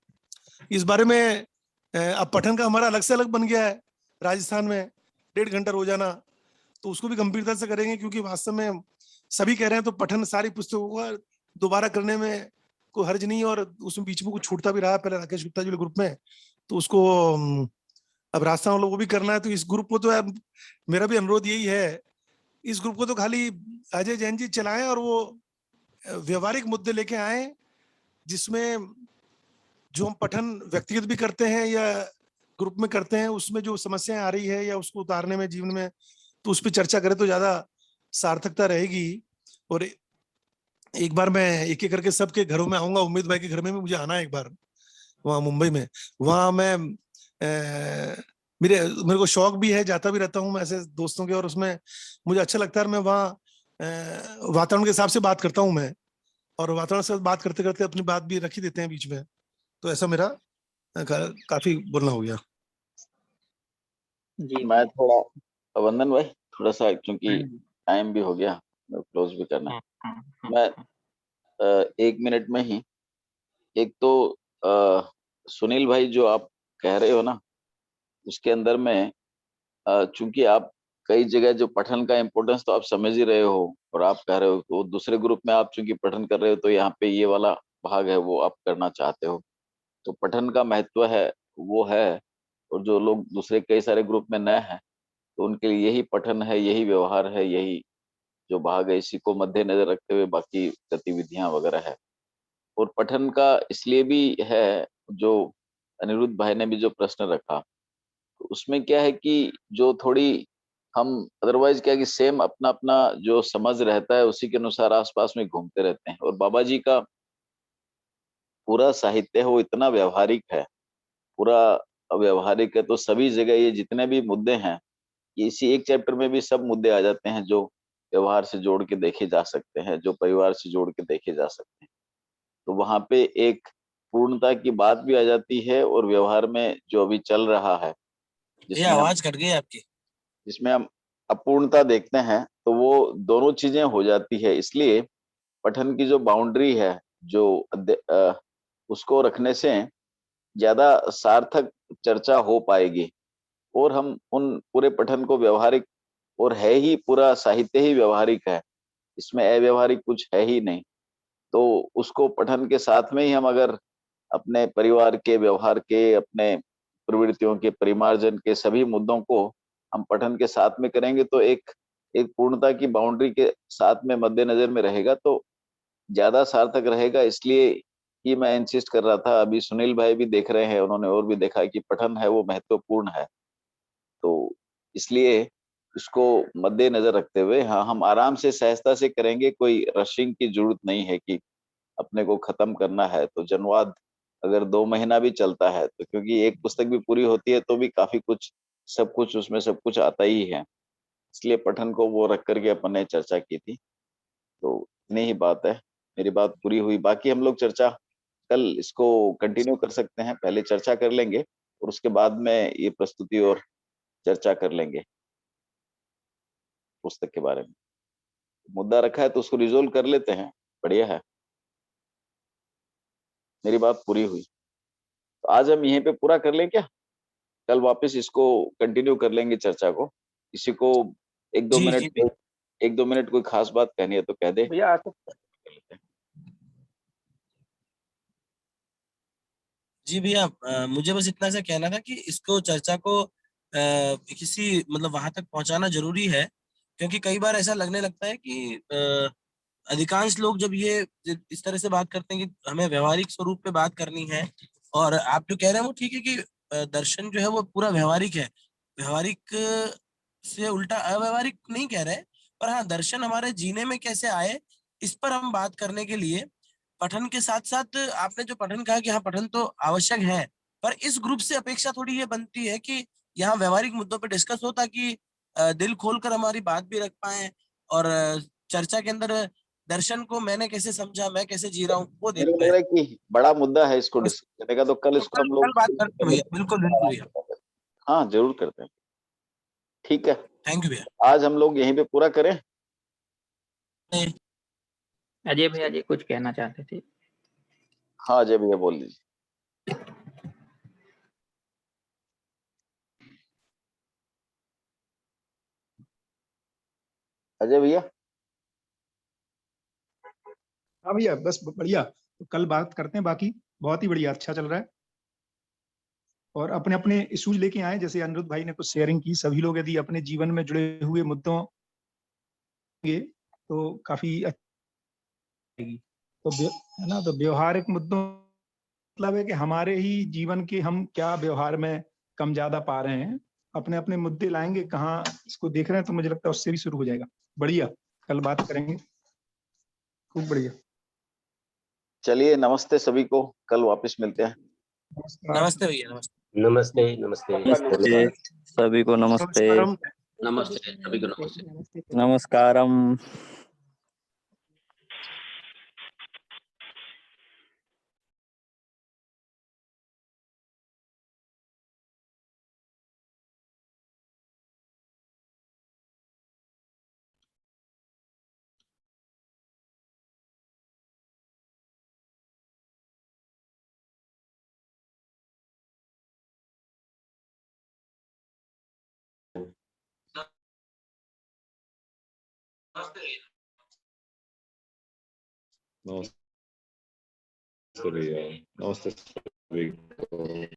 इस बारे में अब पठन का हमारा अलग से अलग बन गया है राजस्थान में, 1.5 घंटा रोजाना। तो उसको भी गंभीरता से करेंगे, क्योंकि वास्तव में सभी कह रहे हैं तो पठन सारी पुस्तकों का दोबारा करने में कोई हर्ज नहीं है। और उसमें बीच में कुछ छूटता भी रहा पहले राकेश गुप्ता जी के ग्रुप में, तो उसको अब राजस्थान वालों को भी करना है। तो इस ग्रुप को तो यार मेरा भी अनुरोध यही है इस ग्रुप को तो खाली अजय जैन जी चलाएं और वो व्यवहारिक मुद्दे लेके आए, जिसमें जो हम पठन व्यक्तिगत भी करते हैं या ग्रुप में करते हैं, उसमें जो समस्याएं आ रही है या उसको उतारने में जीवन में, तो उस पर चर्चा करें तो ज्यादा सार्थकता रहेगी। और एक बार मैं एक एक करके सबके घरों में आऊंगा, उम्मीद भाई के घर में भी मुझे आना है एक बार, वहाँ मुंबई में। वहाँ मैं मेरे को शौक भी है, जाता भी रहता हूँ मैं ऐसे दोस्तों के, और उसमें मुझे अच्छा लगता है। मैं वहाँ वातावरण के हिसाब से बात करता हूँ मैं, और वातावरण से बात करते करते अपनी बात भी रख ही देते हैं बीच में। तो ऐसा मेरा काफी बोलना हो गया। जी मैं थोड़ा वंदन भाई, थोड़ा सा क्योंकि हाँ, टाइम भी हो गया, क्लोज भी करना है। हाँ, हाँ, मैं 1 मिनट में ही, एक तो सुनील भाई जो आप कह रहे हो ना, उसके अंदर में चूंकि आप कई जगह जो पठन का इम्पोर्टेंस तो आप समझ ही रहे हो, और आप कह रहे हो तो दूसरे ग्रुप में आप चूंकि पठन कर रहे हो तो यहाँ पे ये वाला भाग है वो आप करना चाहते हो, तो पठन का महत्व है वो है। और जो लोग दूसरे कई सारे ग्रुप में नए हैं तो उनके लिए यही पठन है, यही व्यवहार है, यही जो भाग है, इसी को मद्देनजर रखते हुए बाकी गतिविधियां वगैरह है। और पठन का इसलिए भी है, जो अनिरुद्ध भाई ने भी जो प्रश्न रखा, तो उसमें क्या है कि जो थोड़ी हम अदरवाइज क्या है कि सेम अपना अपना जो समझ रहता है उसी के अनुसार आसपास में घूमते रहते हैं। और बाबा जी का पूरा साहित्य है वो इतना व्यवहारिक है, पूरा व्यवहारिक है, तो सभी जगह ये जितने भी मुद्दे हैं, ये इसी एक चैप्टर में भी सब मुद्दे आ जाते हैं जो व्यवहार से जोड़ के देखे जा सकते हैं, जो परिवार से जोड़ के देखे जा सकते हैं। तो वहां पे एक पूर्णता की बात भी आ जाती है, और व्यवहार में जो अभी चल रहा है ये आवाज कट गई आपकी। जिसमें हम अपूर्णता देखते हैं, तो वो दोनों चीजें हो जाती है। इसलिए पठन की जो बाउंड्री है, जो उसको रखने से ज्यादा सार्थक चर्चा हो पाएगी, और हम उन पूरे पठन को व्यवहारिक, और है ही पूरा साहित्य ही व्यवहारिक है, इसमें अव्यवहारिक कुछ है ही नहीं, तो उसको पठन के साथ में ही हम अगर अपने परिवार के व्यवहार के, अपने प्रवृत्तियों के परिमार्जन के सभी मुद्दों को हम पठन के साथ में करेंगे, तो एक एक पूर्णता की बाउंड्री के साथ में मद्देनजर में रहेगा तो ज्यादा सार्थक रहेगा। इसलिए ही मैं इंसिस्ट कर रहा था। अभी सुनील भाई भी देख रहे हैं, उन्होंने और भी देखा कि पठन है वो महत्वपूर्ण है, तो इसलिए इसको मद्देनजर रखते हुए हाँ हम आराम से सहजता से करेंगे, कोई रशिंग की जरूरत नहीं है कि अपने को खत्म करना है। तो जनवाद अगर 2 महीना भी चलता है तो, क्योंकि एक पुस्तक भी पूरी होती है तो भी काफी कुछ, सब कुछ उसमें सब कुछ आता ही है, इसलिए पठन को वो रख करके अपन ने चर्चा की थी। तो इतनी ही बात है, मेरी बात पूरी हुई। बाकी हम लोग चर्चा कल इसको कंटिन्यू कर सकते हैं, पहले चर्चा कर लेंगे और उसके बाद में ये प्रस्तुति और चर्चा कर लेंगे पुस्तक के बारे में। मुद्दा रखा है तो उसको रिजोल्व कर लेते हैं, बढ़िया है। मेरी बात पूरी हुई, तो आज हम यहीं पे पूरा कर लें क्या? कल वापस इसको कंटिन्यू कर लेंगे चर्चा को। किसी को 1-2 जी, मिनट, जी। 1-2 मिनट कोई खास बात कहनी है तो कह दे। भैया जी भैया, मुझे बस इतना सा कहना था कि इसको चर्चा को किसी मतलब वहां तक पहुंचाना जरूरी है, क्योंकि कई बार ऐसा लगने लगता है कि अधिकांश लोग जब ये इस तरह से बात करते हैं कि हमें व्यवहारिक स्वरूप पे बात करनी है, और आप जो कह रहे हैं वो ठीक है कि दर्शन जो है वो पूरा व्यवहारिक है, व्यवहारिक से उल्टा अव्यवहारिक नहीं कह रहे, पर हाँ दर्शन हमारे जीने में कैसे आए इस पर हम बात करने के लिए पठन के साथ साथ, आपने जो पठन कहा कि हाँ पठन तो आवश्यक है, पर इस ग्रुप से अपेक्षा थोड़ी ये बनती है कि यहाँ व्यवहारिक मुद्दों पे डिस्कस हो, ताकि दिल खोलकर हमारी बात भी रख पाए, और चर्चा के अंदर दर्शन को मैंने कैसे समझा, मैं कैसे जी रहा हूँ वो देख मेरे को लग पाए। रहा है कि बड़ा मुद्दा है इसको बस, डिस्कस करने का, तो कल तो इसको कल हम लोग कल बात करते हैं भैया, बिल्कुल बिल्कुल भैया। हाँ जरूर करते हैं। ठीक है, थैंक यू भैया। आज हम लोग यहीं पे पूरा करें। अजय भैया जी कुछ कहना चाहते थे। हाँ अजय भैया बोल लीजिए। अजय भैया। हाँ भैया बस बढ़िया, तो कल बात करते हैं। बाकी बहुत ही बढ़िया, अच्छा चल रहा है। और अपने अपने इश्यूज लेके आए, जैसे अनिरुद्ध भाई ने कुछ शेयरिंग की। सभी लोग यदि अपने जीवन में जुड़े हुए मुद्दों तो काफी अच्छी तो है ना। तो व्यवहारिक मुद्दों मतलब है कि हमारे ही जीवन के हम क्या व्यवहार में कम ज्यादा पा रहे हैं, अपने अपने मुद्दे लाएंगे, कहाँ इसको देख रहे हैं, तो मुझे लगता है उससे भी शुरू हो जाएगा। बढ़िया, कल बात करेंगे। खूब बढ़िया। चलिए, नमस्ते सभी को, कल वापस मिलते हैं। नमस्ते भैया, नमस्ते। नमस्ते नमस्ते नमस्ते सभी को, नमस्ते नमस्कारम। नमस्ते सभी को, नमस्ते। नमस्कारम। नमस्ते भैया, नमस्ते सभी को।